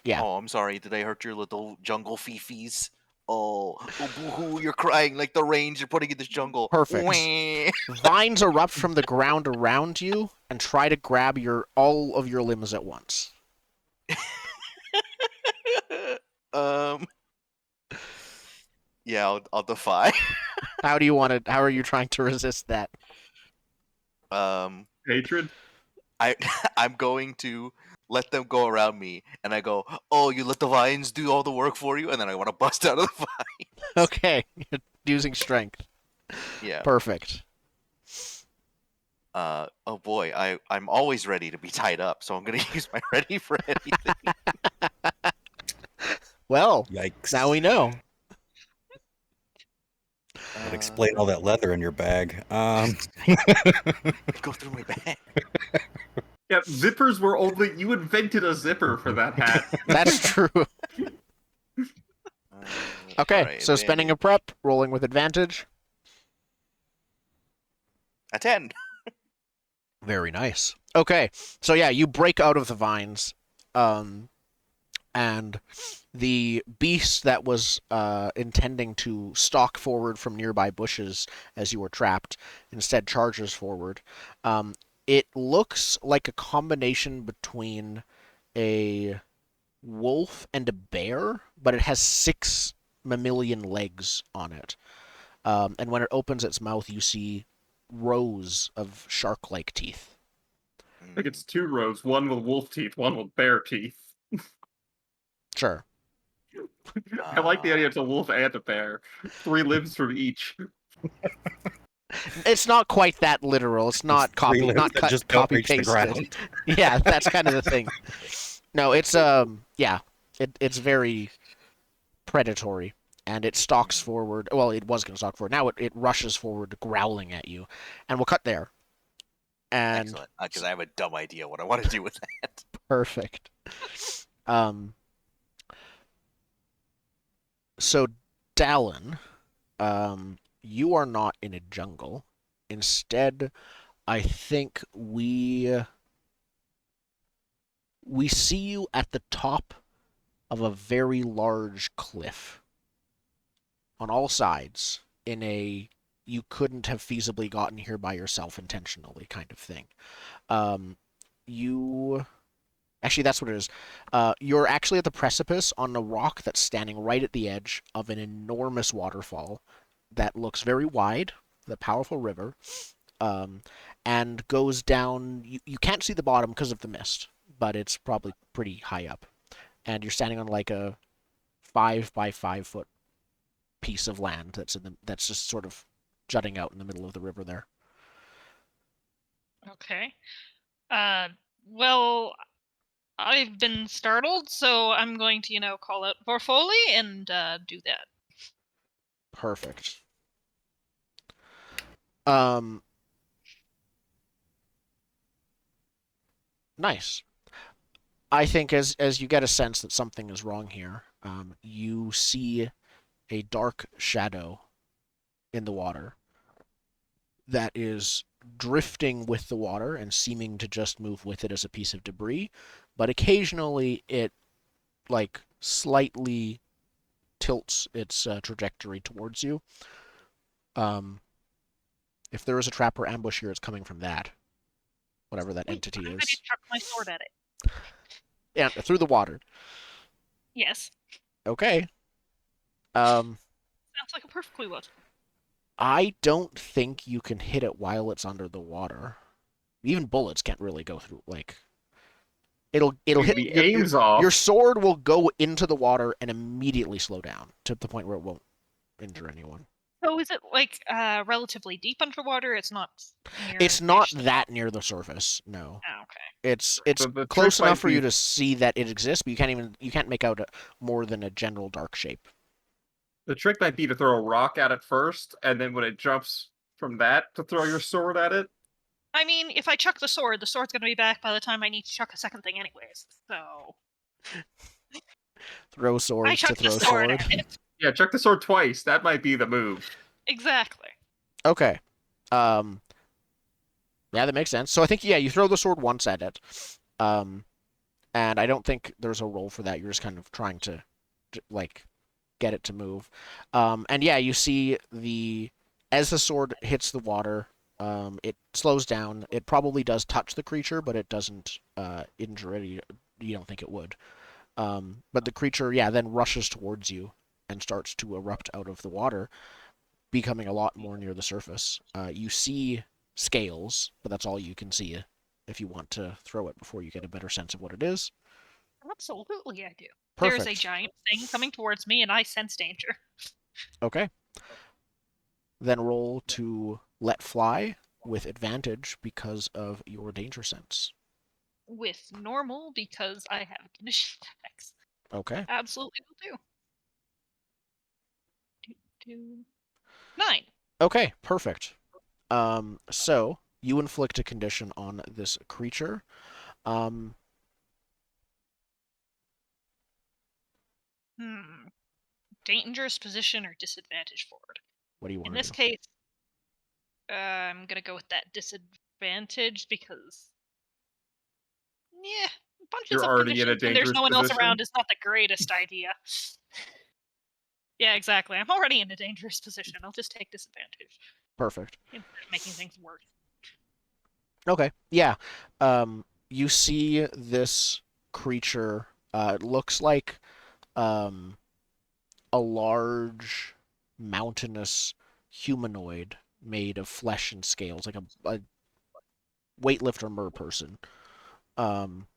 yeah. Oh, I'm sorry. Did I hurt your little jungle fifis? Oh, boo-hoo, you're crying like the rains you're putting in this jungle. Perfect. Wah. Vines erupt from the ground around you and try to grab all of your limbs at once. um. Yeah, I'll defy. How are you trying to resist that? Hatred? I'm going to let them go around me, and I go, "Oh, you let the vines do all the work for you," and then I want to bust out of the vine. Okay, you're using strength. Yeah. Perfect. Oh boy, I'm always ready to be tied up, so I'm gonna use my ready for anything. Well, Yikes! now we know. That'd explain all that leather in your bag. Go through my bag. Yeah, zippers were only... You invented a zipper for that hat. That's true. Okay, Alright, so spending a prep, rolling with advantage. a 10. Very nice. Okay, so yeah, you break out of the vines, and the beast that was intending to stalk forward from nearby bushes as you were trapped instead charges forward. It looks like a combination between a wolf and a bear, but it has 6 mammalian legs on it. And when it opens its mouth, you see rows of shark-like teeth. I think it's 2 rows, one with wolf teeth, one with bear teeth. Sure. I like the idea it's a wolf and a bear. 3 limbs from each. It's not quite that literal. It's not Three limbs not that cut, just don't copy reach the pasted. ground. Yeah, that's kind of the thing. No, it's yeah, it's very predatory, and it stalks forward. Well, it was going to stalk forward. Now it rushes forward, growling at you, and we'll cut there. And Excellent, because I have a dumb idea what I want to do with that. perfect. So Dallen, you are not in a jungle. Instead, I think we see you at the top of a very large cliff on all sides in a you couldn't have feasibly gotten here by yourself intentionally kind of thing. You actually that's what it is. You're actually at the precipice on a rock that's standing right at the edge of an enormous waterfall that looks very wide, the powerful river. and goes down. You can't see the bottom because of the mist, but it's probably pretty high up. And you're standing on like a 5 by 5 foot piece of land that's just sort of jutting out in the middle of the river there. Okay. Well, I've been startled, so I'm going to, call out Vorfoli and do that. Perfect. Nice. I think as you get a sense that something is wrong here, you see a dark shadow in the water that is drifting with the water and seeming to just move with it as a piece of debris, but occasionally it like slightly tilts its trajectory towards you. If there is a trap or ambush here, it's coming from that, whatever that Wait, entity I'm going to is. chuck my sword at it. Yeah, through the water. Yes. Okay. Sounds like a perfectly logical. I don't think you can hit it while it's under the water. Even bullets can't really go through. Like, it'll hit The aim's off. your sword will go into the water and immediately slow down to the point where it won't injure anyone. So is it like relatively deep underwater? It's not near. It's not that near the surface. No. Oh, okay. It's The close trick might enough for be- you to see that it exists, but you can't make out more than a general dark shape. The trick might be to throw a rock at it first, and then when it jumps from that, to throw your sword at it. I mean, if I chuck the sword's going to be back by the time I need to chuck a second thing anyways. So Throw I swords to chuck the throw sword sword. at it. Yeah, chuck the sword twice. That might be the move. Exactly. Okay. Yeah, that makes sense. So I think you throw the sword once at it. And I don't think there's a roll for that. You're just kind of trying to like get it to move. And yeah, you see as the sword hits the water, it slows down. It probably does touch the creature, but it doesn't injure it. You don't think it would. But the creature, then rushes towards you and starts to erupt out of the water, becoming a lot more near the surface. You see scales, but that's all you can see if you want to throw it before you get a better sense of what it is. Absolutely, I do. Perfect. There's a giant thing coming towards me, and I sense danger. Okay. Then roll to let fly with advantage because of your danger sense. With normal, because I have condition attacks. Okay. Absolutely will do. 9. Okay, perfect. So you inflict a condition on this creature. Dangerous position or disadvantage forward. What do you want In to this do? case, I'm gonna go with that disadvantage because, bunches You're of already in a conditions when there's dangerous no one else position. around is not the greatest idea. Yeah, exactly. I'm already in a dangerous position. I'll just take disadvantage Perfect. instead of making things worse. Okay. Yeah. You see this creature. It looks like a large mountainous humanoid made of flesh and scales, like a weightlifter mer person. Um,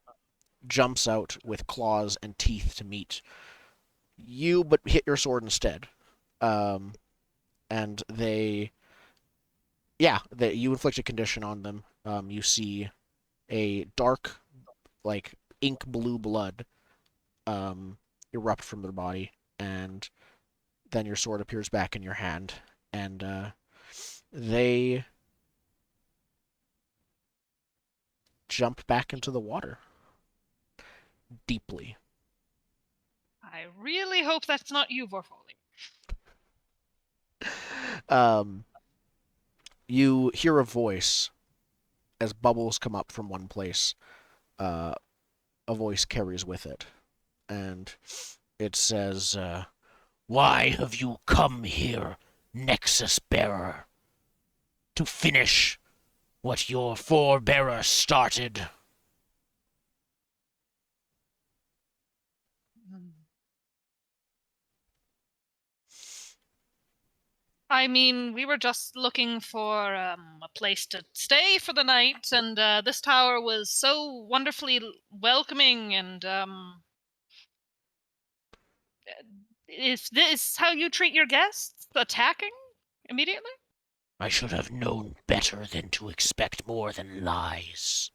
Jumps out with claws and teeth to meet you, but hit your sword instead. And you inflict a condition on them. You see a dark, like ink blue blood, erupt from their body, and then your sword appears back in your hand, and they jump back into the water deeply. I really hope that's not you, Vorfoli. You hear a voice as bubbles come up from one place. A voice carries with it, and it says, "Why have you come here, Nexus Bearer? To finish what your forebearer started." I mean, we were just looking for a place to stay for the night, and this tower was so wonderfully welcoming. And is this how you treat your guests? Attacking immediately? I should have known better than to expect more than lies.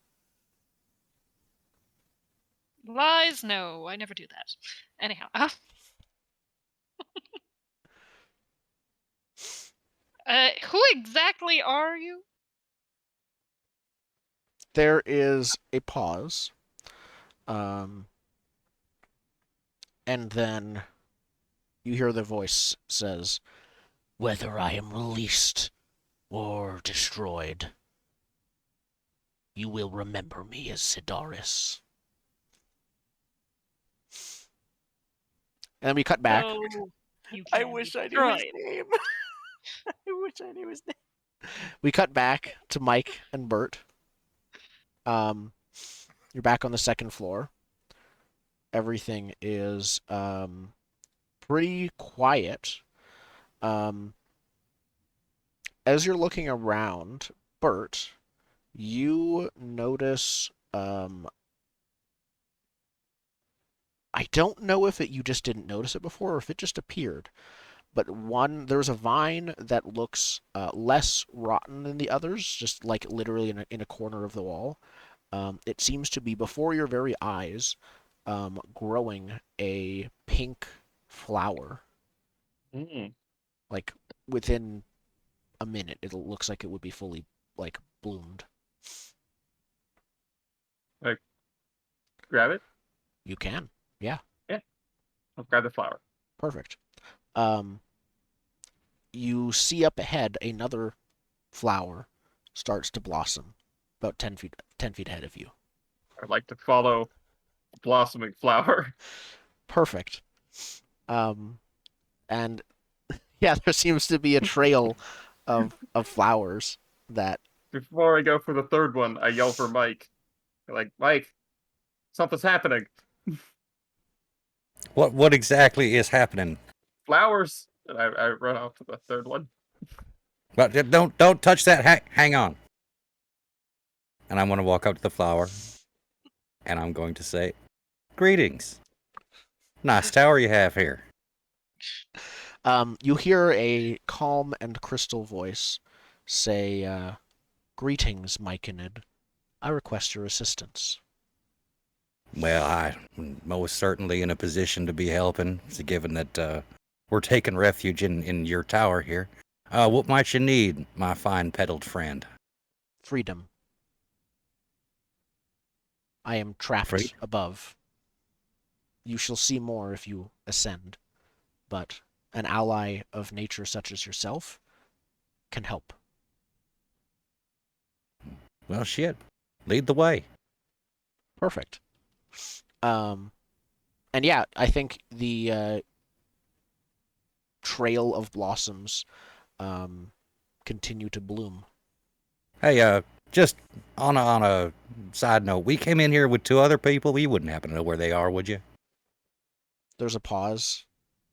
Lies? No, I never do that. Anyhow, who exactly are you? There is a pause. And then you hear the voice says, "Whether I am released or destroyed, you will remember me as Sidaris." And then we cut back. So you I can wish be I knew his destroyed. name. I wish I knew his name. We cut back to Mike and Bert. You're back on the second floor. Everything is pretty quiet. As you're looking around, Bert, you notice I don't know if you just didn't notice it before or if it just appeared. But there's a vine that looks less rotten than the others, just like literally in a corner of the wall. It seems to be before your very eyes, growing a pink flower. Mm. Like within a minute, it looks like it would be fully like bloomed. Grab it. You can, yeah, Yeah. I'll grab the flower. perfect. Um, you see up ahead another flower starts to blossom, about 10 feet ahead of you. I'd like to follow the blossoming flower. Perfect. And yeah, there seems to be a trail of flowers that Before I go for the third one, I yell for Mike. Like, Mike, something's happening. What exactly is happening? Flowers. And I run off to the third one. But don't touch that. Hang on. And I'm going to walk up to the flower, and I'm going to say, "Greetings. Nice tower you have here." you hear a calm and crystal voice say, "Greetings, Myconid. I request your assistance." Well, I'm most certainly in a position to be helping, given that we're taking refuge in your tower here. What might you need, my fine peddled friend? Freedom. I am trapped Freedom? above. You shall see more if you ascend, but an ally of nature such as yourself can help. Well, shit. Lead the way. Perfect. And yeah, I think the trail of blossoms continue to bloom. Hey, just on a side note, we came in here with two other people. You wouldn't happen to know where they are, would you? There's a pause,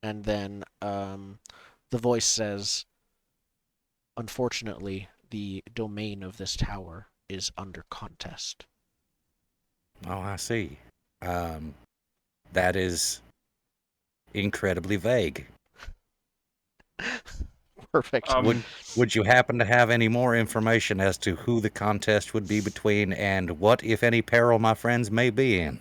and then the voice says, "Unfortunately, the domain of this tower is under contest." Oh, I see. That is incredibly vague. Perfect. Would you happen to have any more information as to who the contest would be between and what, if any, peril my friends may be in?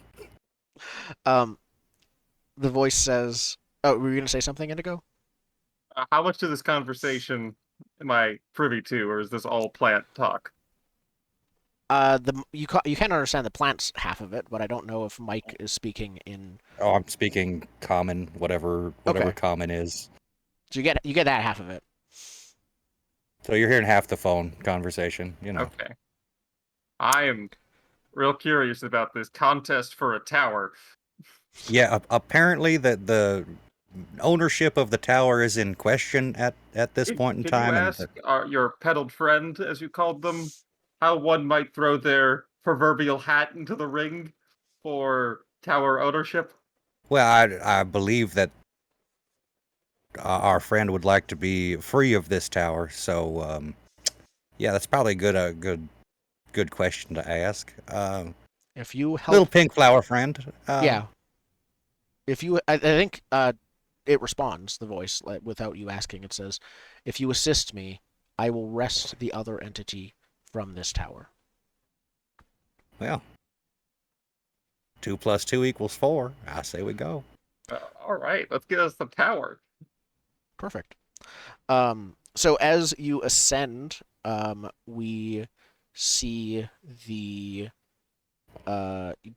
The voice says, "Oh, were you gonna say something, Indigo?" How much of this conversation am I privy to, or is this all plant talk? You can understand the plants half of it, but I don't know if Mike is speaking in. Oh, I'm speaking common, whatever Okay. common is. So you get that half of it. So you're hearing half the phone conversation, you know. Okay. I am real curious about this contest for a tower. Yeah, apparently the ownership of the tower is in question at this point in Can time. you ask your peddled friend, as you called them, how one might throw their proverbial hat into the ring for tower ownership? Well, I believe that our friend would like to be free of this tower. So, yeah, that's probably good question to ask. If you Little help, pink flower friend. yeah. If you, I think it responds, the voice, like, without you asking. It says, "If you assist me, I will wrest the other entity from this tower." Well, 2 + 2 = 4. I say we go. All right, let's get us the tower. Perfect. So as you ascend, we see the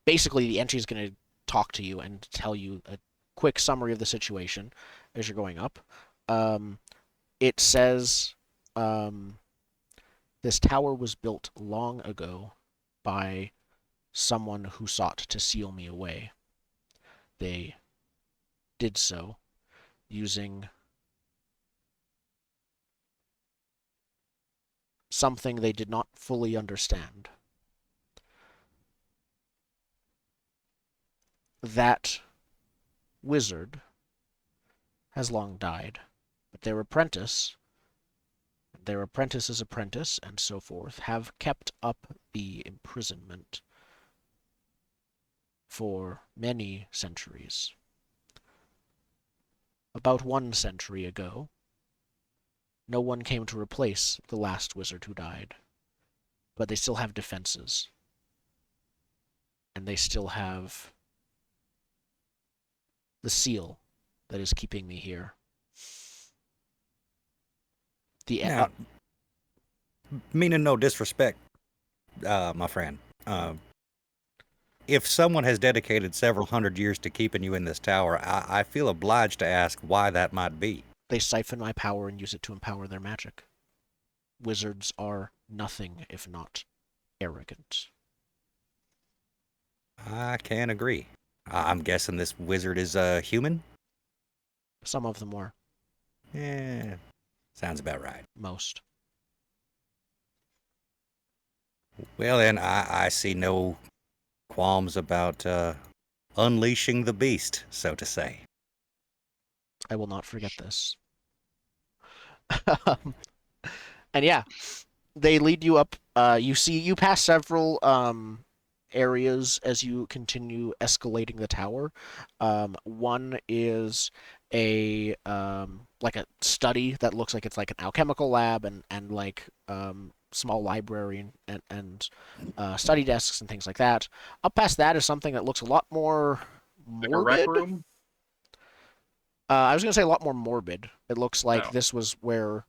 basically the entry is going to talk to you and tell you a quick summary of the situation as you're going up. It says this tower was built long ago by someone who sought to seal me away. They did so using something they did not fully understand. That wizard has long died, but their apprentice's apprentice, and so forth, have kept up the imprisonment for many centuries. About 1 century ago, no one came to replace the last wizard who died, but they still have defenses, and they still have the seal that is keeping me here. Now, meaning no disrespect, my friend. If someone has dedicated several hundred years to keeping you in this tower, I feel obliged to ask why that might be. They siphon my power and use it to empower their magic. Wizards are nothing if not arrogant. I can agree. I'm guessing this wizard is a human? Some of them were. Yeah, sounds about right. Most. Well, then, I see no qualms about unleashing the beast, so to say. I will not forget this. And yeah, they lead you up. You pass several areas as you continue escalating the tower. One is a like a study that looks like it's like an alchemical lab and like small library and study desks and things like that. Up past that is something that looks a lot more Like a rec morbid. room. I was going to say a lot more morbid. It looks like Oh. this was where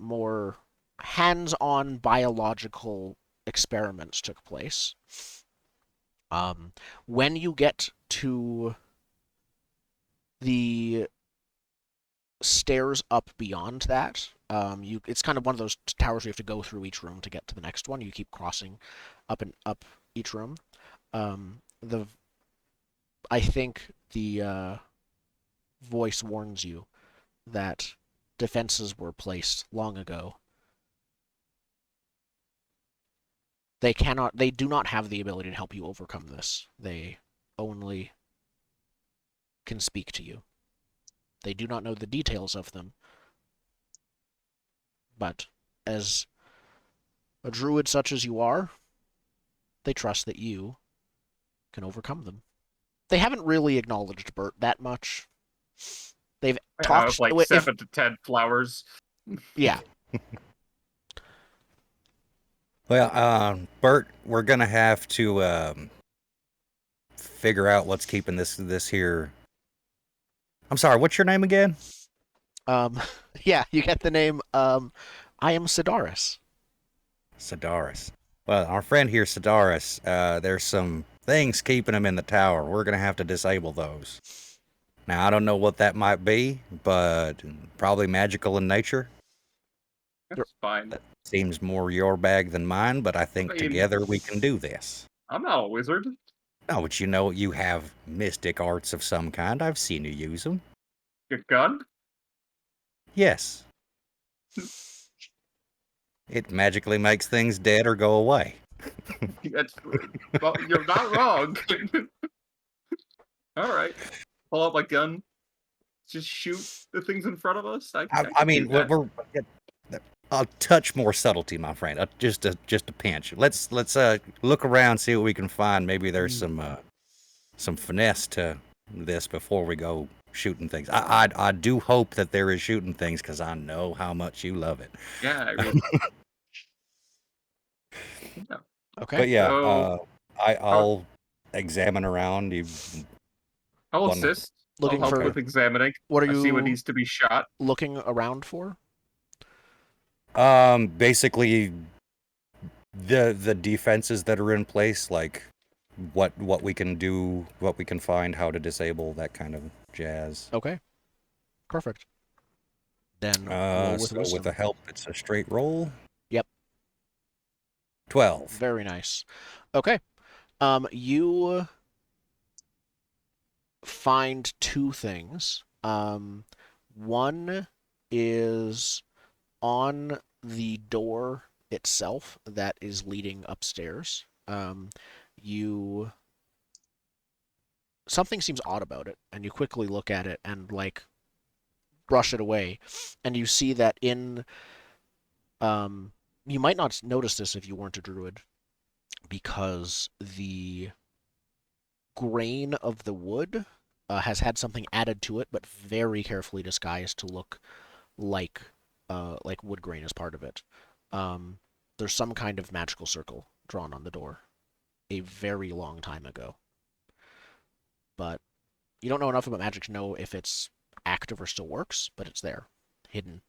more hands-on biological experiments took place. When you get to the stairs up beyond that, it's kind of one of those towers where you have to go through each room to get to the next one. You keep crossing up and up each room. I think the voice warns you that defenses were placed long ago. They do not have the ability to help you overcome this. They only can speak to you. They do not know the details of them, but as a druid such as you are, they trust that you can overcome them. They haven't really acknowledged Bert that much. They've talked Like 7 to 10 flowers. Yeah. Well, Bert, we're gonna have to figure out what's keeping this here. I'm sorry, what's your name again? Yeah, you get the name. I am Sidaris. Sidaris. Well, our friend here, Sidaris, there's some things keeping him in the tower. We're gonna have to disable those. Now, I don't know what that might be, but probably magical in nature. That's fine. That seems more your bag than mine, but I think I mean- together we can do this. I'm not a wizard. Oh, but you know, you have mystic arts of some kind. I've seen you use them. Your gun? Yes. It magically makes things dead or go away. Well, you're not wrong. All right. Pull out my gun. just shoot the things in front of us? I I could mean, do that. we're a touch more subtlety, my friend. Just a pinch. Let's look around, see what we can find. Maybe there's some finesse to this before we go shooting things. I do hope that there is shooting things because I know how much you love it. Yeah, I mean, yeah. Okay. But yeah, So I'll examine around. You I'll wanna- assist. I'll Looking help for with examining. what are I see what you needs to be shot. looking around for? Basically the defenses that are in place, like what we can do, what we can find, how to disable that kind of jazz. Okay. Perfect. Then roll with So wisdom. with a help, it's a straight roll. Yep. 12. Very nice. Okay. You find two things. One is on the door itself that is leading upstairs. You something seems odd about it, and you quickly look at it and like brush it away, and you see that in you might not notice this if you weren't a druid, because the grain of the wood has had something added to it, but very carefully disguised to look like wood grain as part of it. There's some kind of magical circle drawn on the door a very long time ago, but you don't know enough about magic to know if it's active or still works, but it's there, hidden.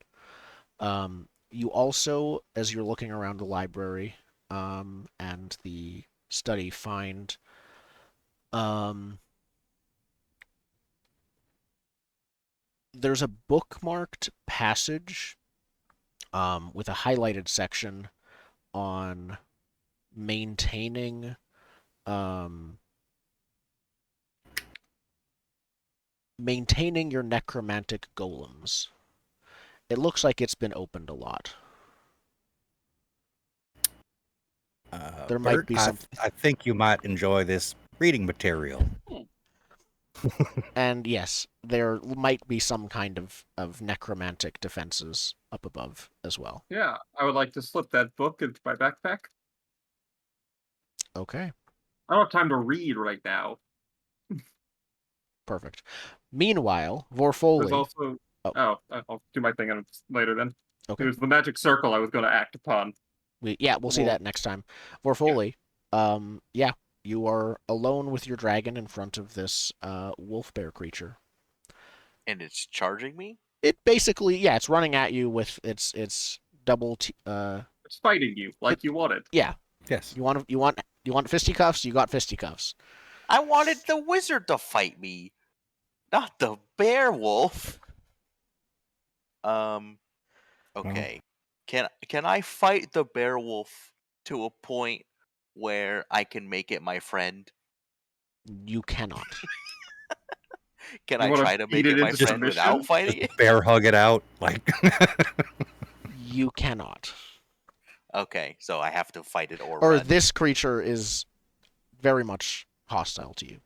You also, as you're looking around the library and the study, find there's a bookmarked passage with a highlighted section on maintaining maintaining your necromantic golems. It looks like it's been opened a lot. There might Bert, be some, I think you might enjoy this reading material. and yes, there might be some kind of necromantic defenses up above as well. Yeah, I would like to slip that book into my backpack. Okay, I don't have time to read right now. perfect. Meanwhile, There's Vorfoli. also I'll do my thing later then. Okay. It was the magic circle I was going to act upon. We'll see that next time. Vorfoli, yeah, you are alone with your dragon in front of this wolf bear creature. And it's charging me? It basically, yeah, it's running at you with its double It's fighting you like you wanted. yeah. Yes. You want fisticuffs? You got fisticuffs. I wanted the wizard to fight me, not the bear wolf. Okay. Can I fight the bear wolf to a point where I can make it my friend? You cannot. Can You I wanna try to beat make it it my into friend without submission? fighting it? Bear hug it out like. You cannot. Okay, so I have to fight it or Or run. this creature is very much hostile to you.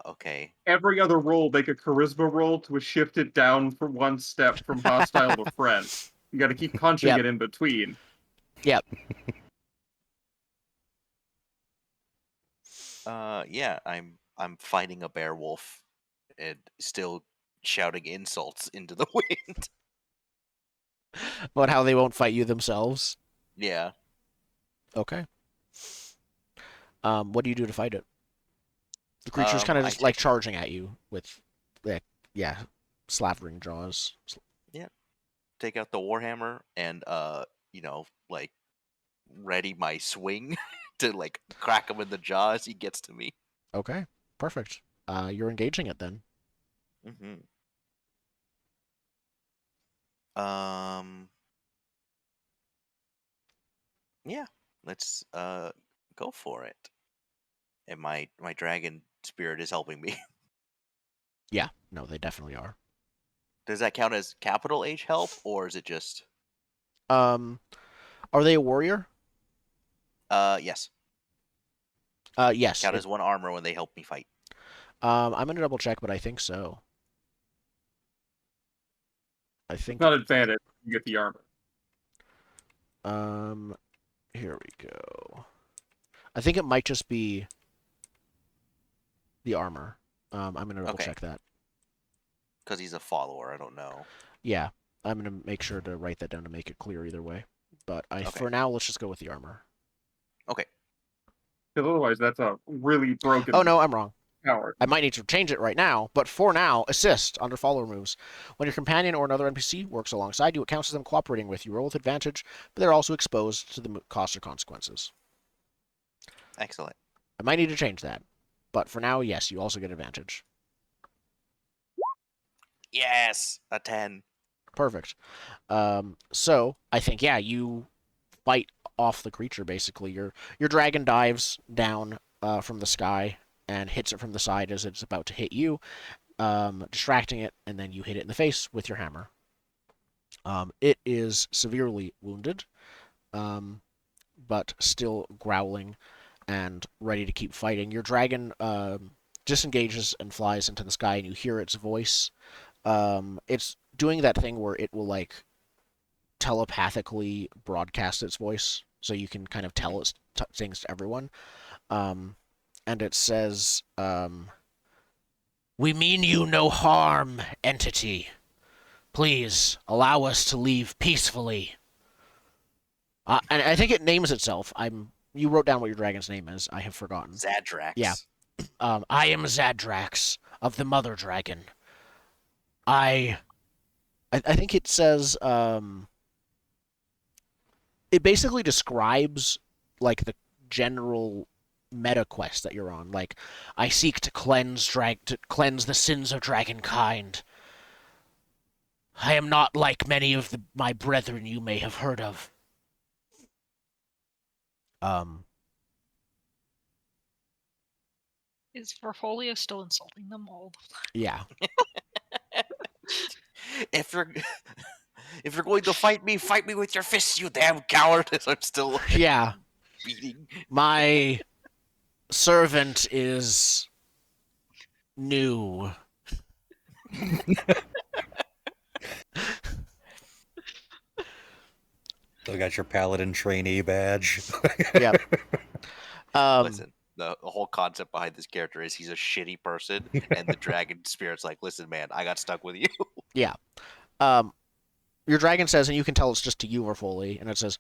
Okay. Every other roll, make a charisma roll to shift it down for one step from hostile to friend. You got to keep punching Yep. it in between. Yep. Yeah, I'm fighting a bear wolf and still shouting insults into the wind. About how they won't fight you themselves. Yeah. Okay. What do you do to fight it? The creature's kind of I just like charging at you with, like, yeah, slavering jaws. take out the warhammer and like ready my swing to like crack him in the jaw as he gets to me. Okay, perfect. You're engaging it then. Mm-hmm. Yeah, let's go for it. And my dragon spirit is helping me. Yeah, no, they definitely are. Does that count as capital H help, or is it just Are they a warrior? yes. Yes. Count as one armor when they help me fight. I'm gonna double check, but I think so. I It's think not advantage. You get the armor. here we go. I think it might just be the armor. I'm gonna double Okay. check that. Because he's a follower. I don't know. Yeah, I'm gonna make sure to write that down to make it clear either way. But Okay. for now, let's just go with the armor. Okay. Because otherwise, that's a really broken Oh no, I'm wrong. power. I might need to change it right now, but for now, assist under follower moves. When your companion or another NPC works alongside you, it counts as them cooperating with you. Roll with advantage, but they're also exposed to the cost or consequences. Excellent. I might need to change that, but for now, yes, you also get advantage. Yes, a 10. Perfect. So I think you fight off the creature basically. Your dragon dives down from the sky and hits it from the side as it's about to hit you, distracting it, and then you hit it in the face with your hammer. It is severely wounded, but still growling and ready to keep fighting. Your dragon disengages and flies into the sky, and you hear its voice. It's doing that thing where it will like telepathically broadcast its voice, so you can kind of tell its things to everyone. And it says, "We mean you no harm, entity. Please allow us to leave peacefully." And I think it names itself. You wrote down what your dragon's name is. I have forgotten. Zadrax. Yeah. I am Zadrax of the Mother Dragon. I think it says it basically describes like the general meta quest that you're on. Like, I seek to cleanse the sins of dragonkind. I am not like many of my brethren you may have heard of. Is Verfolio still insulting them all? Yeah. If you're if you're going to fight me with your fists, you damn coward. I'm still Yeah. beating. My servant is new. Still got your paladin trainee badge. Yep. Listen, the whole concept behind this character is he's a shitty person, and the dragon spirit's like, listen, man, I got stuck with you. Yeah. Your dragon says, and you can tell it's just to you, Vorfoli, and it says,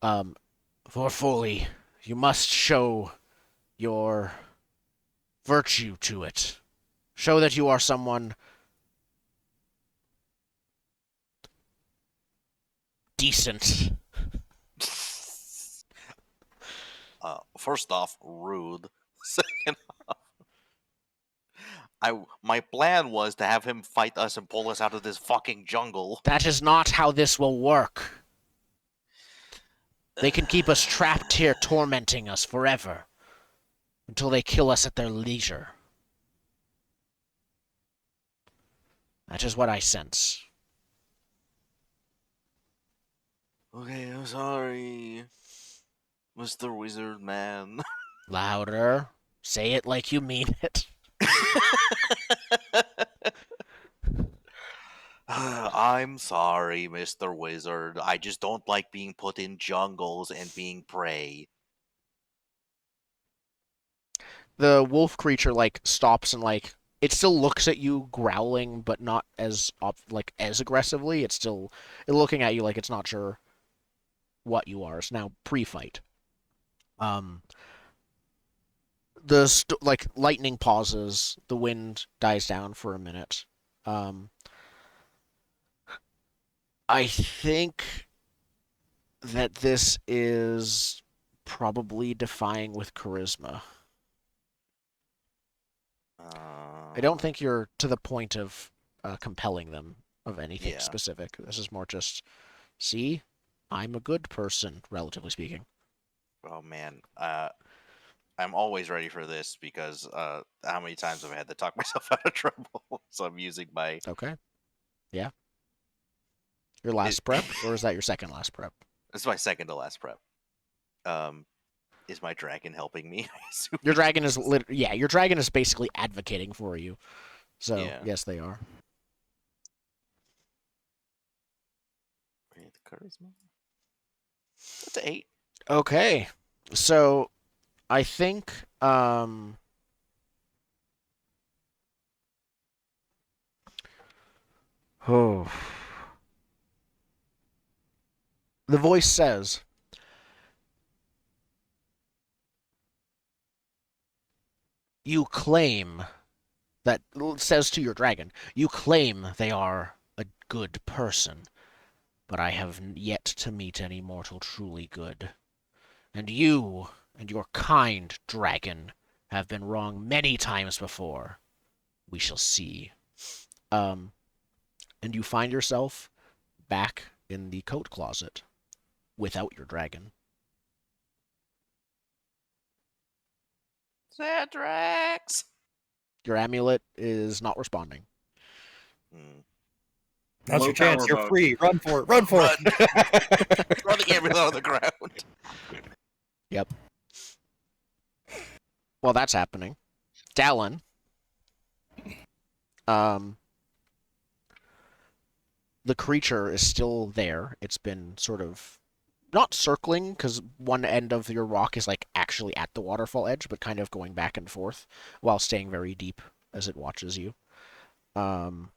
Vorfoli, you must show your virtue to it. Show that you are someone decent. First off, rude. Second off, my plan was to have him fight us and pull us out of this fucking jungle. That is not how this will work. They can keep us trapped here, tormenting us forever, until they kill us at their leisure. That is what I sense. Okay, I'm sorry, Mr. Wizard Man. Louder. Say it like you mean it. I'm sorry, Mr. Wizard. I just don't like being put in jungles and being prey. The wolf creature like stops and like it still looks at you growling, but not as as aggressively. It's still looking at you like it's not sure what you are. It's now pre-fight. The lightning pauses, the wind dies down for a minute. I think that this is probably defying with charisma. I don't think you're to the point of compelling them of anything specific. This is more just, see, I'm a good person, relatively speaking. Oh man, I'm always ready for this because how many times have I had to talk myself out of trouble? So I'm using my. Okay. Yeah. Your last prep, or is that your second last prep? It's my second to last prep. Is my dragon helping me? I assume Your it dragon is is. your dragon is basically advocating for you. So Yeah. yes, they are. Wait, the charisma. That's an 8. Okay, so I think oh, the voice says, "You claim that says to your dragon, you claim they are a good person, but I have yet to meet any mortal truly good. And you and your kind dragon have been wrong many times before. We shall see." Um, and you find yourself back in the coat closet without your dragon. Zadrax. Your amulet is not responding. Hmm. Now's Low your chance. power You're mode. free. Run for it. Run for Run. it. Throw the amulet on the ground. Yep. While that's happening, Dallen, um, the creature is still there. It's been sort of not circling because one end of your rock is like actually at the waterfall edge, but kind of going back and forth while staying very deep as it watches you. And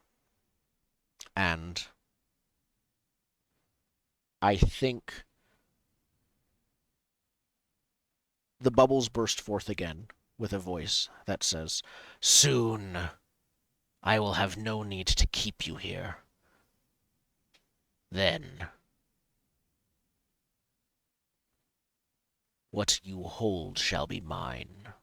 I think the bubbles burst forth again with a voice that says, "Soon I will have no need to keep you here. Then what you hold shall be mine."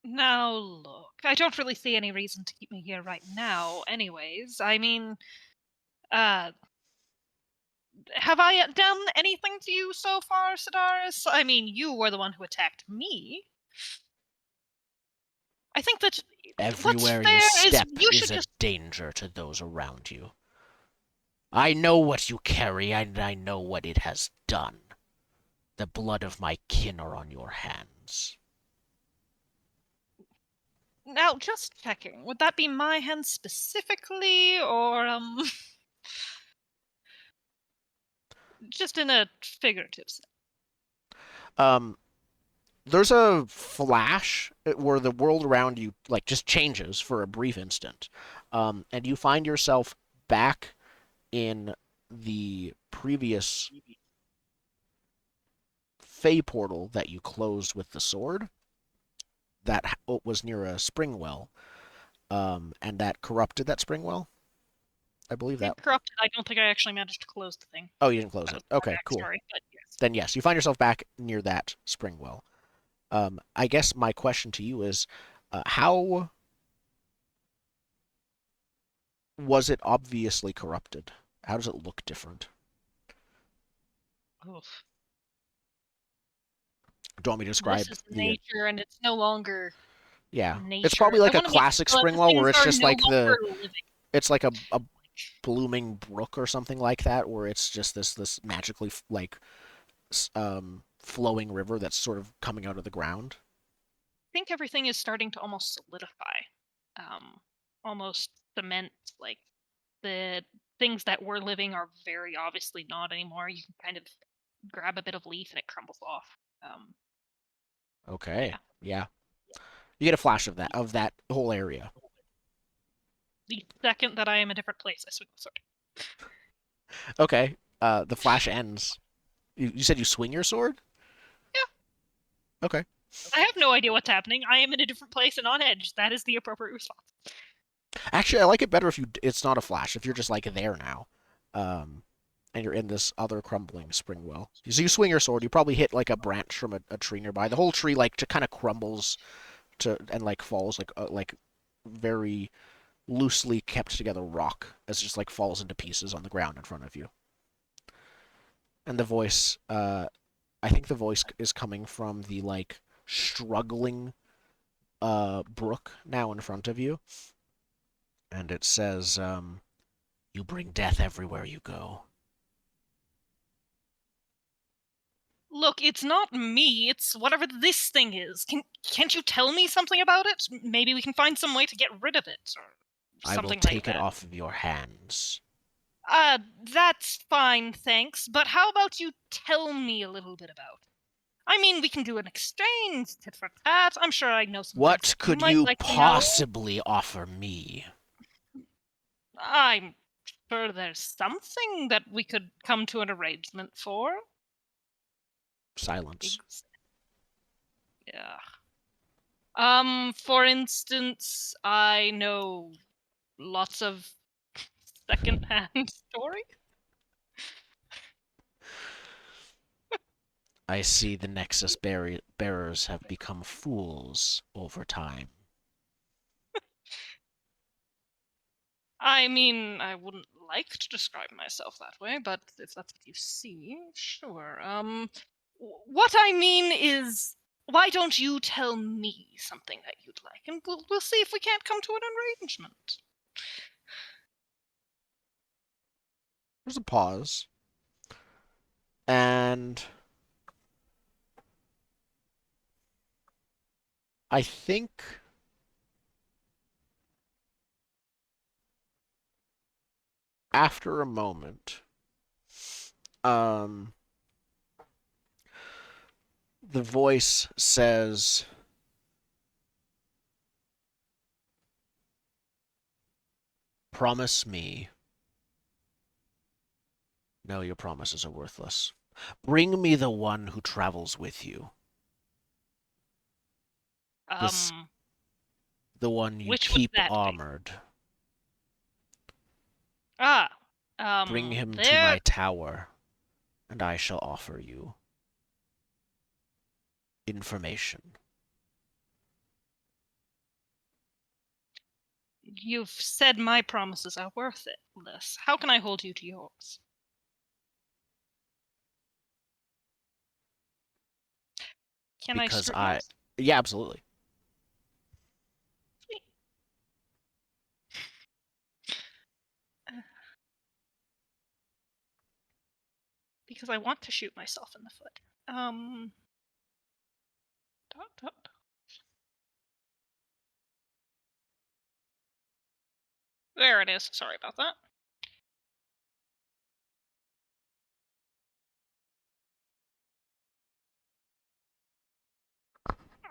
Now, look, I don't really see any reason to keep me here right now, anyways. I mean, have I done anything to you so far, Sidaris? I mean, you were the one who attacked me. I think that what's Everywhere you fair is step you is should a just. danger to those around you. I know what you carry, and I know what it has done. The blood of my kin are on your hands. Now, just checking. Would that be my hands specifically, or, just in a figurative sense? Um, there's a flash where the world around you like just changes for a brief instant, and you find yourself back in the previous Fey portal that you closed with the sword. That was near a spring well, and that corrupted that spring well. I believe that. It corrupted. I don't think I actually managed to close the thing. Oh, you didn't close That it. was my Okay, cool. backstory, but yes. Then yes, you find yourself back near that spring well. I guess my question to you is, how was it obviously corrupted? How does it look different? Oof. Do you want me to describe This is the? nature, and it's no longer Yeah, it's nature. probably I like a want to make classic sure that spring the well things where it's are just no like longer living. it's like a blooming brook or something like that, where it's just this magically like flowing river that's sort of coming out of the ground. I think everything is starting to almost solidify, almost cement. Like the things that were living are very obviously not anymore. You can kind of grab a bit of leaf and it crumbles off. Okay, Yeah. yeah, you get a flash of that whole area. The second that I am a different place, I swing the sword. Okay, the flash ends. You said you swing your sword? Yeah. Okay. I have no idea what's happening. I am in a different place and on edge. That is the appropriate response. Actually, I like it better if it's not a flash. If you're just like there now, and you're in this other crumbling spring well. So you swing your sword. You probably hit like a branch from a tree nearby. The whole tree like kind of crumbles to and like falls like very loosely kept together rock as it just like falls into pieces on the ground in front of you. And the voice, I think the voice is coming from the like struggling brook now in front of you, and it says, "You bring death everywhere you go. Look, it's not me. It's whatever this thing is. Can't you tell me something about it? Maybe we can find some way to get rid of it, or I will something like take it that. off of your hands. That's fine, thanks. But how about you tell me a little bit about it? I mean, we can do an exchange, tit for tat. I'm sure I know some things What that you could might you like to know. possibly offer me? I'm sure there's something that we could come to an arrangement for. Silence. Yeah. For instance, I know lots of secondhand stories. I see the Nexus bearers have become fools over time. I mean, I wouldn't like to describe myself that way, but if that's what you see, sure. What I mean is, why don't you tell me something that you'd like, and we'll see if we can't come to an arrangement. There's a pause. And I think after a moment, the voice says, "Promise me." No, your promises are worthless. Bring me the one who travels with you. This, the one you Which would keep that be? armored. Bring him to there. my tower, and I shall offer you information. You've said my promises are worth it, Liz. How can I hold you to yours? Can I Because scrutinize? yeah, absolutely. Sweet. Because I want to shoot myself in the foot. Dot, dot. There it is. Sorry about that.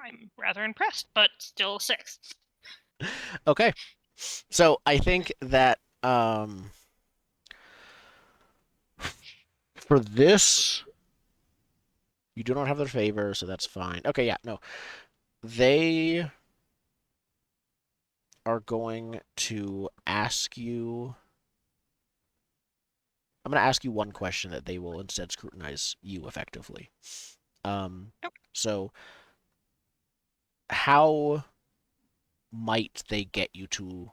I'm rather impressed, but still 6. Okay. So I think that for this, you do not have their favor, so that's fine. Okay, yeah, no. They are going to ask you. I'm going to ask you one question that they will instead scrutinize you effectively. So, how might they get you to,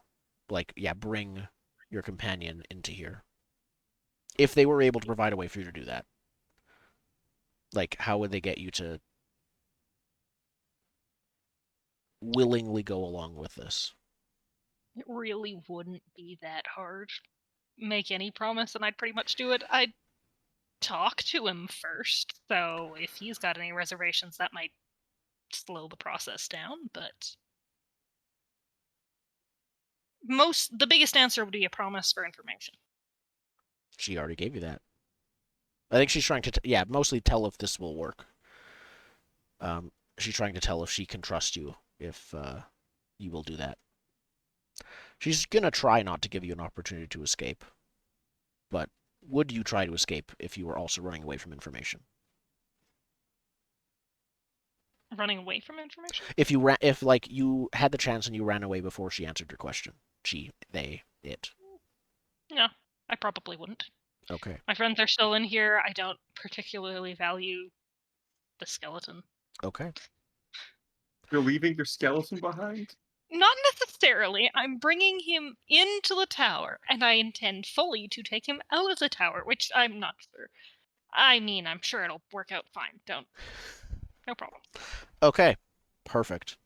like, yeah, bring your companion into here? If they were able to provide a way for you to do that. Like, how would they get you to willingly go along with this? It really wouldn't be that hard. Make any promise and I'd pretty much do it. I'd talk to him first, so if he's got any reservations, that might slow the process down, but the biggest answer would be a promise for information. She already gave you that. I think she's trying to, yeah, mostly tell if this will work. She's trying to tell if she can trust you, if you will do that. She's gonna try not to give you an opportunity to escape, but would you try to escape if you were also running away from information? Running away from information? If like you had the chance and you ran away before she answered your question, it. No, I probably wouldn't. Okay. My friends are still in here. I don't particularly value the skeleton. Okay. You're leaving your skeleton behind? Not necessarily. I'm bringing him into the tower, and I intend fully to take him out of the tower, which I'm not sure. I mean, I'm sure it'll work out fine. No problem. Okay. Perfect.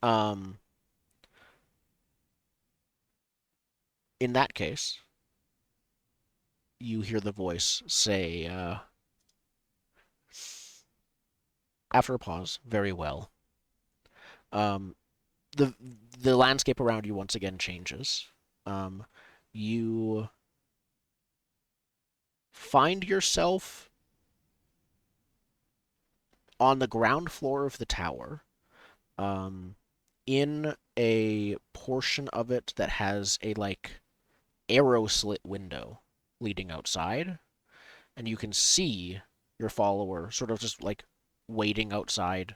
In that case, you hear the voice say, after a pause, very well. Um, the the landscape around you once again changes. You find yourself on the ground floor of the tower, in a portion of it that has a arrow slit window leading outside, and you can see your follower sort of just waiting outside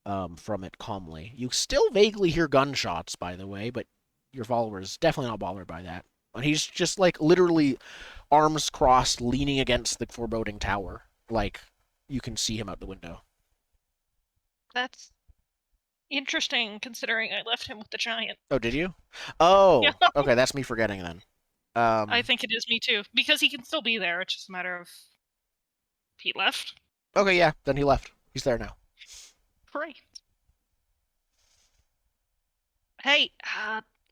from it calmly. You still vaguely hear gunshots, by the way, but your follower is definitely not bothered by that. And he's just literally arms crossed, leaning against the foreboding tower. You can see him out the window. That's interesting, considering I left him with the giant. Oh, did you? Oh, Yeah. okay, that's me forgetting then. I think it is me too, because he can still be there. It's just a matter of he left. Okay, yeah, then he left. He's there now. Great. Hey,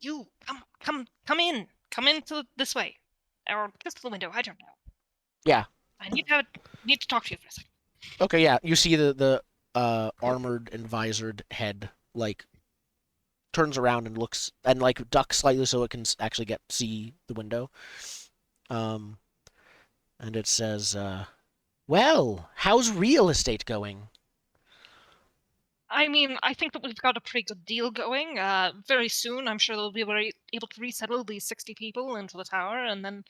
you come in. Come into this way, or just the window. I don't know. Yeah. I need to talk to you for a second. Okay, yeah. You see the armored and visored head turns around and looks and ducks slightly so it can actually see the window. And it says, "Well, how's real estate going?" I mean, I think that we've got a pretty good deal going. Very soon, I'm sure they'll be able to resettle these 60 people into the tower, and then,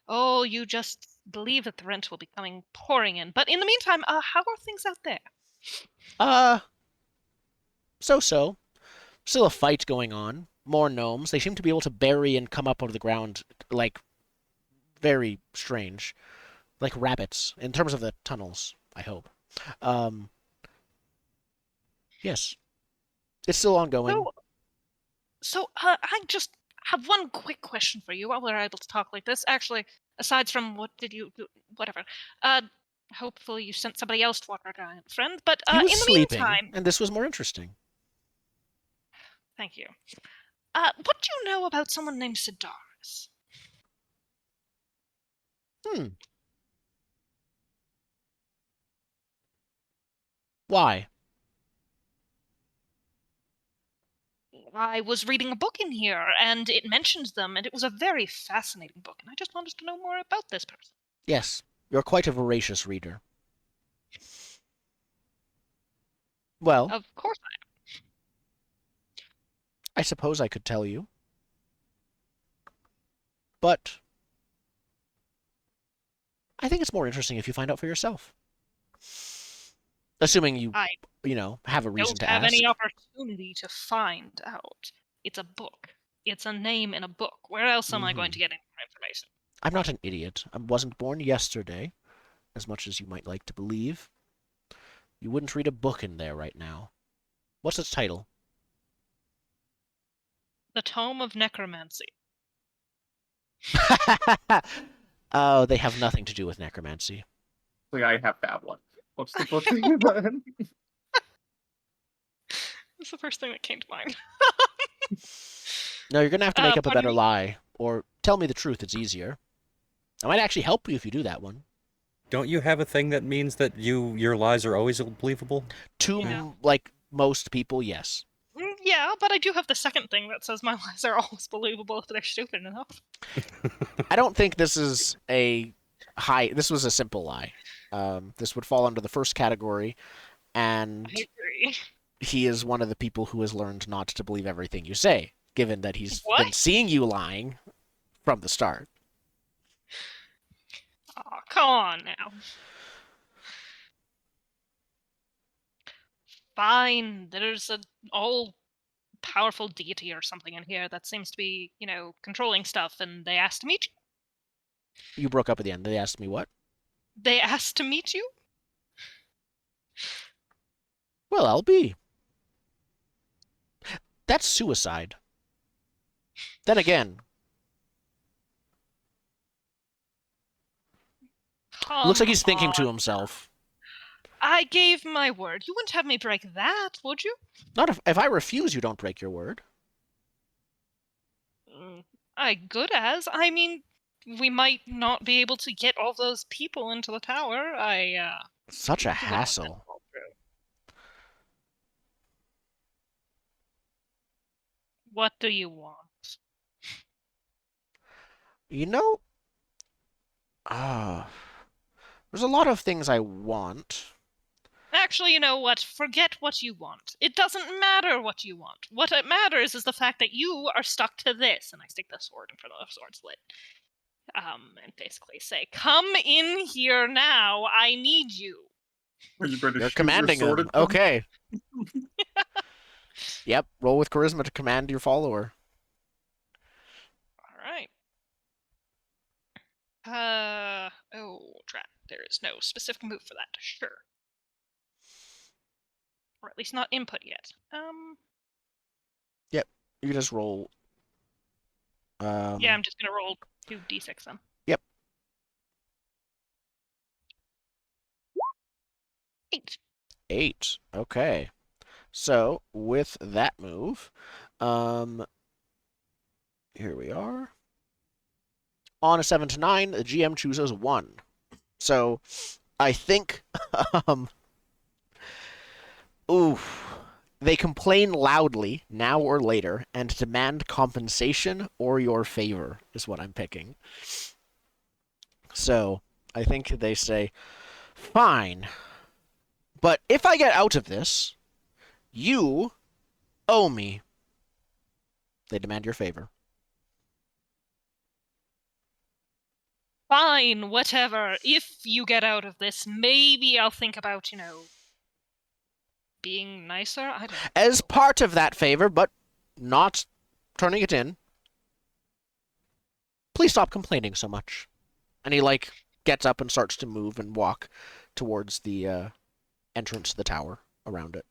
oh, you just believe that the rent will be coming pouring in. But in the meantime, how are things out there? So. Still a fight going on. More gnomes. They seem to be able to bury and come up out of the ground, very strange. Like rabbits, in terms of the tunnels, I hope. Yes. It's still ongoing. So, I just have one quick question for you while we're able to talk like this. Actually, aside from what did you do, whatever. Hopefully you sent somebody else to watch our giant friend. But He was in the sleeping, meantime, and this was more interesting. thank you. What do you know about someone named Sidaris? Why? I was reading a book in here, and it mentions them, and it was a very fascinating book, and I just wanted to know more about this person. Yes, you're quite a voracious reader. Well, Of course I suppose I could tell you. But I think it's more interesting if you find out for yourself. Assuming you, I have a reason don't to have ask. any opportunity to find out. It's a book. It's a name in a book. Where else am I going to get any more information? I'm not an idiot. I wasn't born yesterday, as much as you might like to believe. You wouldn't read a book in there right now. What's its title? The Tome of Necromancy. Oh, they have nothing to do with necromancy. I have that one. What's the book name then? That's the first thing that came to mind. No, you're gonna have to make up a pardon better me? lie, or tell me the truth. It's easier. I might actually help you if you do that one. Don't you have a thing that means that your lies are always believable? To most people, yes. Yeah, but I do have the second thing that says my lies are always believable if they're stupid enough. I don't think this is this was a simple lie. This would fall under the first category, and I agree. he is one of the people who has learned not to believe everything you say, given that he's What? been seeing you lying from the start. Aw, come on now. Fine, there's an all-powerful deity or something in here that seems to be, controlling stuff, and they asked to meet you. You broke up at the end. They asked me what? They asked to meet you? Well, I'll be. That's suicide. Then again, looks like he's thinking to himself. I gave my word. You wouldn't have me break that, would you? Not if I refuse, you don't break your word. I good as. I mean, we might not be able to get all those people into the tower. Such a hassle. What do you want? You know, there's a lot of things I want. Actually, you know what? Forget what you want. It doesn't matter what you want. What it matters is the fact that you are stuck to this. And I stick the sword in front of the sword slit. And basically say, "Come in here now. I need you." Are you going to You're shoot your commanding sword him. at them? Okay. Yep. Roll with charisma to command your follower. All right. Oh, drat. There is no specific move for that. Sure. Or at least not input yet. Yep. You just roll. Yeah, I'm just gonna roll 2d6 then. Yep. 8. 8. Okay. So with that move, here we are. On a 7 to 9, the GM chooses 1. So I think, um, oof. They complain loudly, now or later, and demand compensation or your favor, is what I'm picking. So, I think they say, fine, but if I get out of this, you owe me. They demand your favor. Fine, whatever. If you get out of this, maybe I'll think about, being nicer. I don't know. As part of that favor, but not turning it in, please stop complaining so much. And he, gets up and starts to move and walk towards the entrance to the tower around it.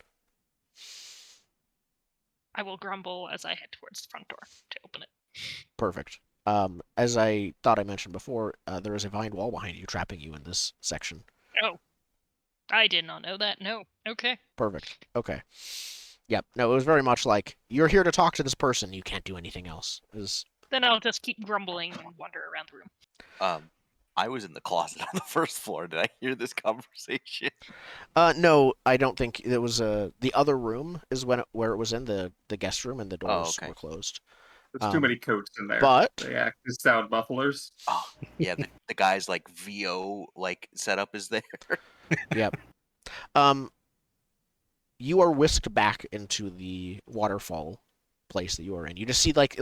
I will grumble as I head towards the front door to open it. Perfect. As I thought I mentioned before, there is a vine wall behind you, trapping you in this section. Oh. I did not know that. No. Okay. Perfect. Okay. Yep. No, it was very much like, you're here to talk to this person, you can't do anything else. Then I'll just keep grumbling and wander around the room. I was in the closet on the first floor. Did I hear this conversation? No, I don't think it was. The other room is where it was in the guest room, and the doors okay. were closed. There's too many coats in there. But They act as sound mufflers. Oh, yeah, the guy's VO setup is there. Yep. You are whisked back into the waterfall place that you are in. You just see like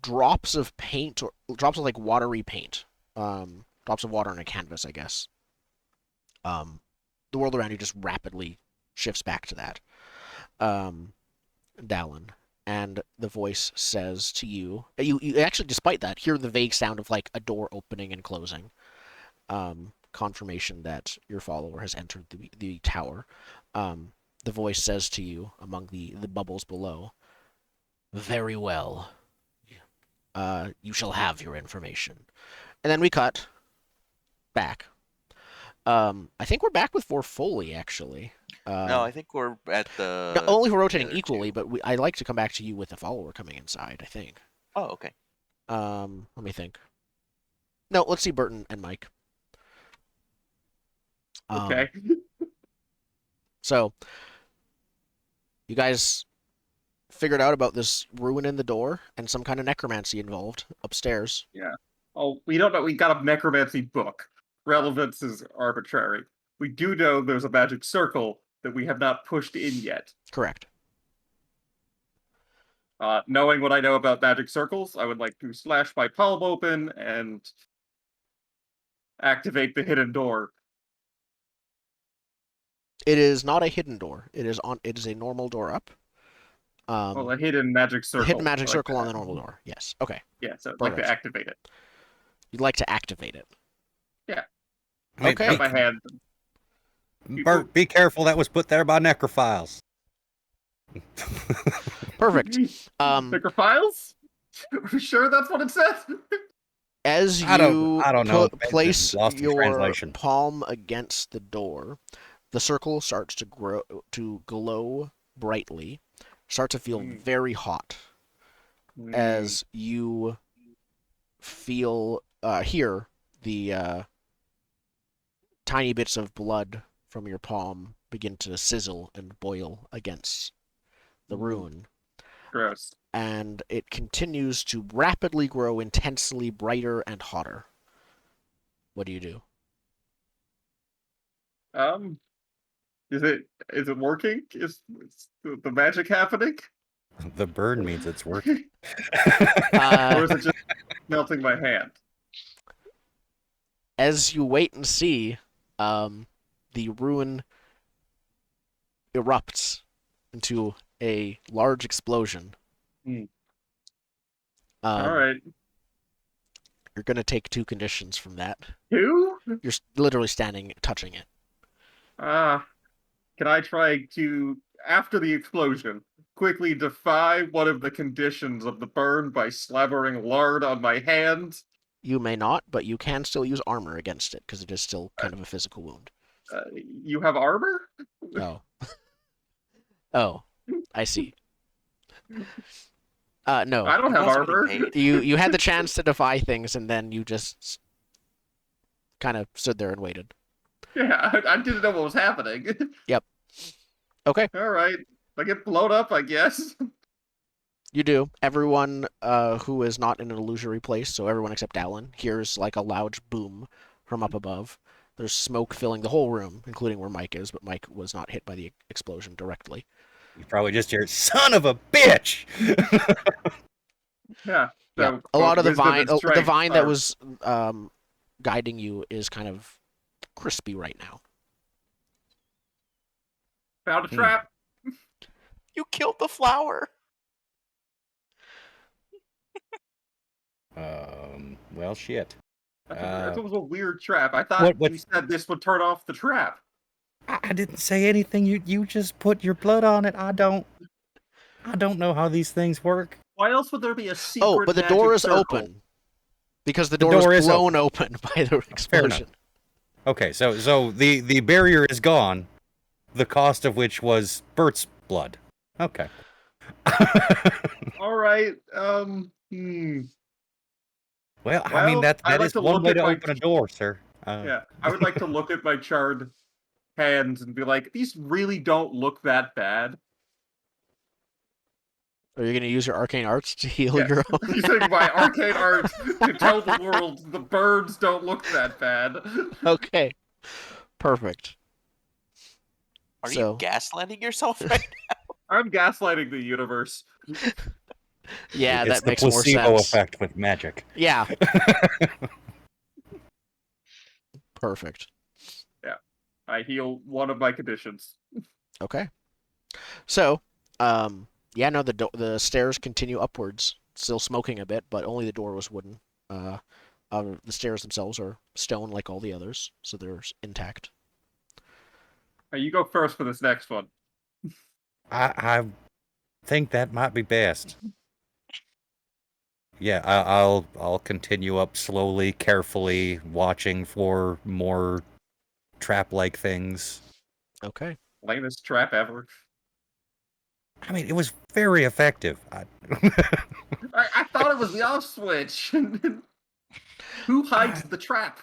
drops of paint, or drops of watery paint. Drops of water on a canvas, I guess. The world around you just rapidly shifts back to that. Dallen, and the voice says to you, you actually, despite that, hear the vague sound of a door opening and closing. Confirmation that your follower has entered the tower. The voice says to you among the bubbles below, very well. You shall have your information. And then we cut back. I think we're back with Foley, actually. No, I think we're at the... Not only we're rotating equally, but I'd like to come back to you with the follower coming inside, I think. Oh, okay. Let me think. No, let's see Burton and Mike. Okay. So, you guys figured out about this ruin in the door and some kind of necromancy involved upstairs. Yeah. Oh, we don't know. We got a necromancy book. Relevance is arbitrary. We do know there's a magic circle that we have not pushed in yet. Correct. Knowing what I know about magic circles, I would like to slash my palm open and activate the hidden door. It is not a hidden door. It is a normal door up. Well, a hidden magic circle. A hidden magic like circle that. on the normal door. Yes. Okay. Yeah, so I'd like to activate it. You'd like to activate it. Yeah. Okay. Cut my hand. Bert, be careful. That was put there by necrophiles. Perfect. Necrophiles? Are you sure that's what it says? As I don't know. Place Lost in your translation. palm against the door, the circle starts to glow brightly, start to feel very hot as you hear the tiny bits of blood from your palm begin to sizzle and boil against the rune, Gross. and it continues to rapidly grow intensely brighter and hotter. What do you do? Is it working? Is the magic happening? The burn means it's working. Or is it just melting my hand? As you wait and see, the rune erupts into a large explosion. Hmm. Um, All right. You're going to take 2 conditions from that. 2? You're literally standing, touching it. Can I try to, after the explosion, quickly defy one of the conditions of the burn by slathering lard on my hand? You may not, but you can still use armor against it, because it is still kind of a physical wound. You have armor? Oh. Oh, I see. No. I don't You have guys are getting armor. paid? You had the chance to defy things, and then you just kind of stood there and waited. Yeah, I didn't know what was happening. Yep. Okay, All right. I get blown up, I guess. you do. Everyone who is not in an illusory place, so everyone except Dallen, hears like a loud boom from up above. There's smoke filling the whole room, including where Mike is, but Mike was not hit by the explosion directly. You probably just hear, "Son of a bitch!" Yeah. Yeah, So a lot of the wisdom vine, and the strength vine that are- was guiding you is kind of crispy right now. found a trap. You killed the flower. Well, shit. That was a weird trap. I thought what- you said this would turn off the trap. I didn't say anything. You just put your blood on it. I don't know how these things work. Why else would there be a secret Oh, but the magic door is circle? open because the The door door was is blown open by the enough. explosion. Okay, so the barrier is gone, the cost of which was Bert's blood. Okay. All right. Well, I Well, mean I'd that like is to one look way at to my- open a door, sir. Yeah, I would like to look at my charred hands and be like, these really don't look that bad. Are you going to use your arcane arts to heal Yes. your own? Using my arcane art to tell the world the birds don't look that bad. Okay, perfect. Are So- you gaslighting yourself right I'm gaslighting the universe. Yeah, It's that the makes more placebo sense. effect with magic. Yeah. Perfect. I heal one of my conditions. Okay. So, yeah, no, the stairs continue upwards, still smoking a bit, but only the door was wooden. The stairs themselves are stone like all the others, so they're intact. You go first for this next one. I think that might be best. Yeah, I'll continue up slowly, carefully, watching for more trap-like things. Okay. Lamest trap ever. I mean, it was very effective. I thought it was the off switch. Who hides the trap?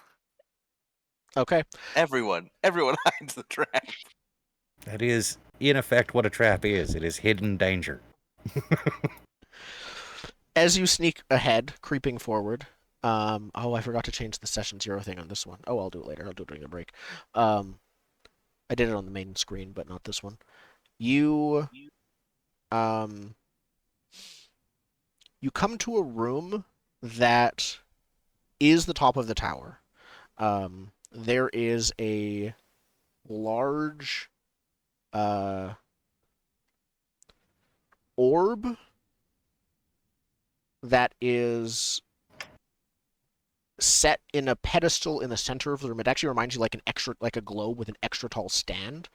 Okay. now? Everyone hides the trap. That is, in effect, what a trap is. It is hidden danger. As you sneak ahead, creeping forward. Oh, I forgot to change the session 0 thing on this one. Oh, I'll do it later. I'll do it during the break. I did it on the main screen, but not this one. You come to a room that is the top of the tower. There is a large orb that is set in a pedestal in the center of the room. It actually reminds you like a globe with an extra tall stand.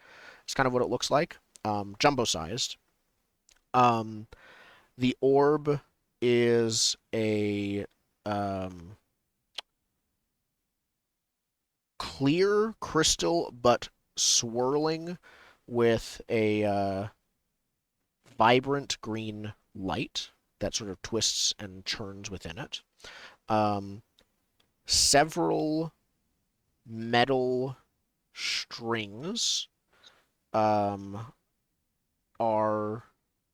It's kind of what it looks like, jumbo sized. The orb is a clear crystal, but swirling with a vibrant green light that sort of twists and churns within it. Several metal strings are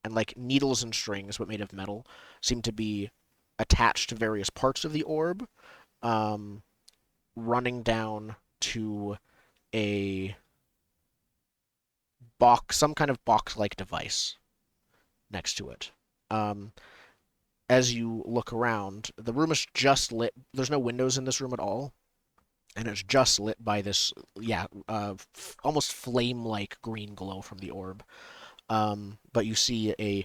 and like needles and strings, but made of metal, seem to be attached to various parts of the orb, um, running down to a box, some kind of box-like device next to it. Um, as you look around, the room is just lit. There's no windows in this room at all, and it's just lit by this, almost flame-like green glow from the orb. But you see a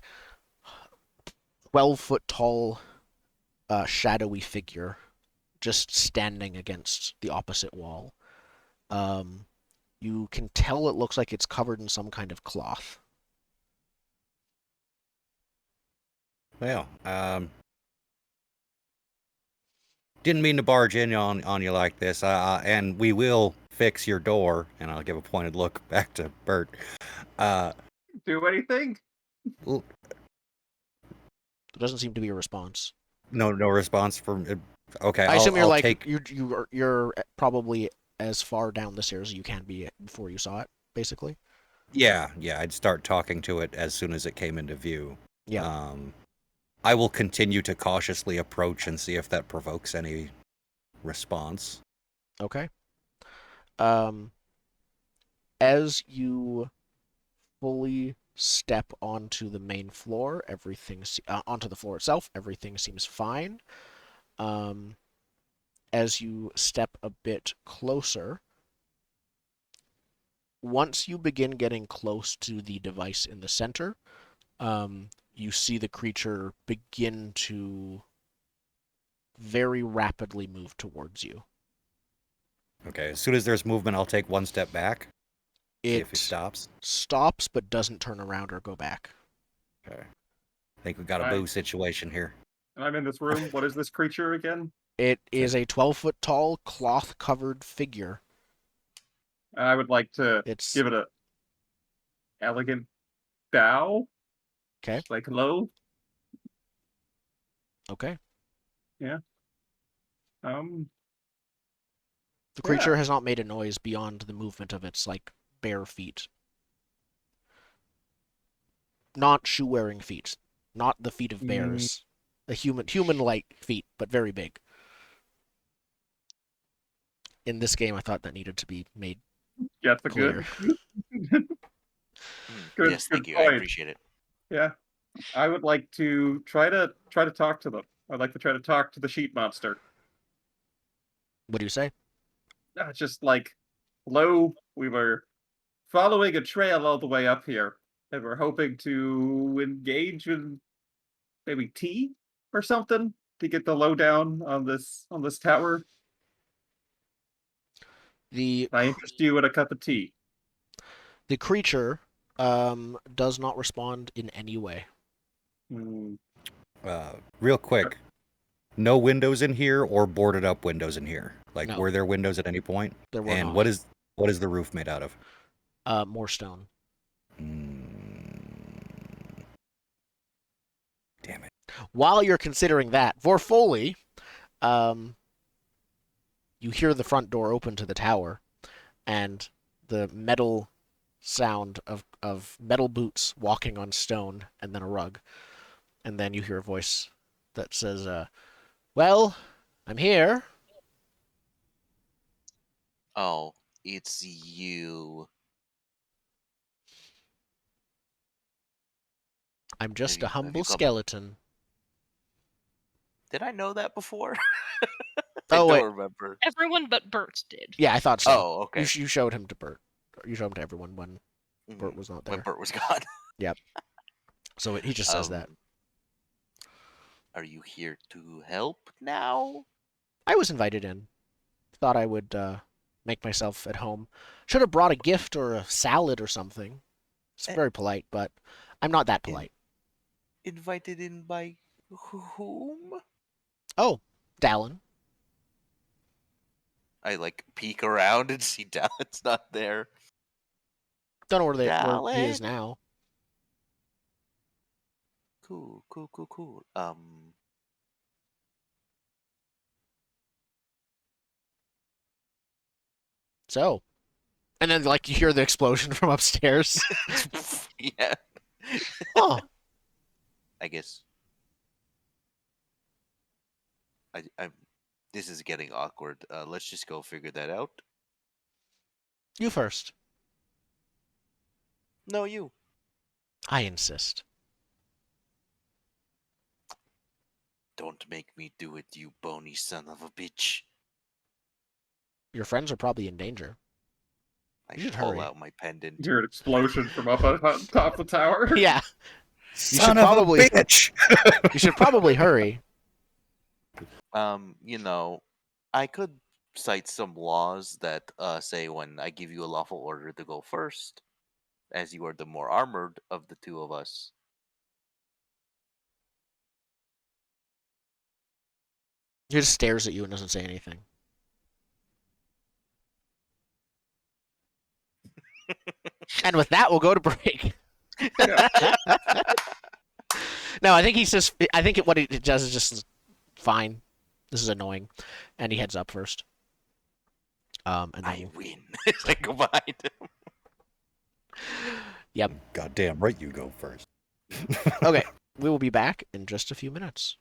12-foot tall, shadowy figure just standing against the opposite wall. Um, you can tell it looks like it's covered in some kind of cloth. Well, didn't mean to barge in on you like this, and we will fix your door. And I'll give a pointed look back to Bert. Do anything? L- There doesn't seem to be a response. no response from. Okay, I assume you're I'll like take. you're probably as far down the stairs as you can be before you saw it, basically. Yeah, I'd start talking to it as soon as it came into view. Yeah. I will continue to cautiously approach and see if that provokes any response. Okay. As you fully step onto the main floor, onto the floor itself, everything seems fine. As you step a bit closer, once you begin getting close to the device in the center, you see the creature begin to very rapidly move towards you. Okay, as soon as there's movement, I'll take one step back. See if he It stops. stops but doesn't turn around or go back. Okay. I think we got a Alright. boo situation here. And I'm in this room. What is this creature again? It is a 12-foot tall, cloth-covered figure. I would like to It's give it a elegant bow. okay. Like hello. Okay. Um. The Yeah. creature has not made a noise beyond the movement of its like bare feet. Not shoe-wearing feet. Not the feet of bears. The human-like feet, but very big. In this game, I thought that needed to be made That's a clear. good. Good. Yes, Good thank you. I point. appreciate it. Yeah. I would like to try to talk to them. I'd like to try to talk to the sheet monster. What do you say? Just like, hello, we were following a trail all the way up here, and we're hoping to engage in maybe tea or something to get the lowdown on this tower. The Can I interest you in a cup of tea? the creature does not respond in any way. Hmm. Real quick, no windows in here or boarded up windows in here. Like, No. were there windows at any point? There were And not. what is the roof made out of? More stone. Damn it. While you're considering that, Vorfoli, you hear the front door open to the tower, and the metal sound of metal boots walking on stone, and then a rug. And then you hear a voice that says, well, I'm here. Oh, it's you. I'm just a Have you humble come? skeleton. Did I know that before? Oh, I wait. don't remember. Everyone but Bert did. Yeah, I thought so. Oh, okay. You showed him to Bert. You showed him to everyone when Bert Mhm. was not When there. Bert was gone. Yep. So he just says that. Are you here to help now? I was invited in. Thought I would make myself at home. Should have brought a gift or a salad or something. It's Eh, very polite, but I'm not that polite. Invited in by whom? Oh, Dallen. I like peek around and see Dallen's not there. Don't know where he is Dallen? now. Cool. So, and then like you hear the explosion from upstairs. Yeah. Oh, I guess I'm. This is getting awkward. Let's just go figure that out. You first. No, you. I insist. Don't make me do it, you bony son of a bitch. Your friends are probably in danger. I You should pull hurry. out my pendant. You hear an explosion from up on top of the tower. Yeah, Son should of probably- a bitch! you should probably hurry. You know, I could cite some laws that say when I give you a lawful order to go first, as you are the more armored of the two of us. He just stares at you and doesn't say anything. And with that, we'll go to break. Yeah. No, I think he's just. I think what he does is just fine. This is annoying, and he heads up first. And then I win. Say goodbye to him. Yep. Goddamn right, you go first. Okay, we will be back in just a few minutes.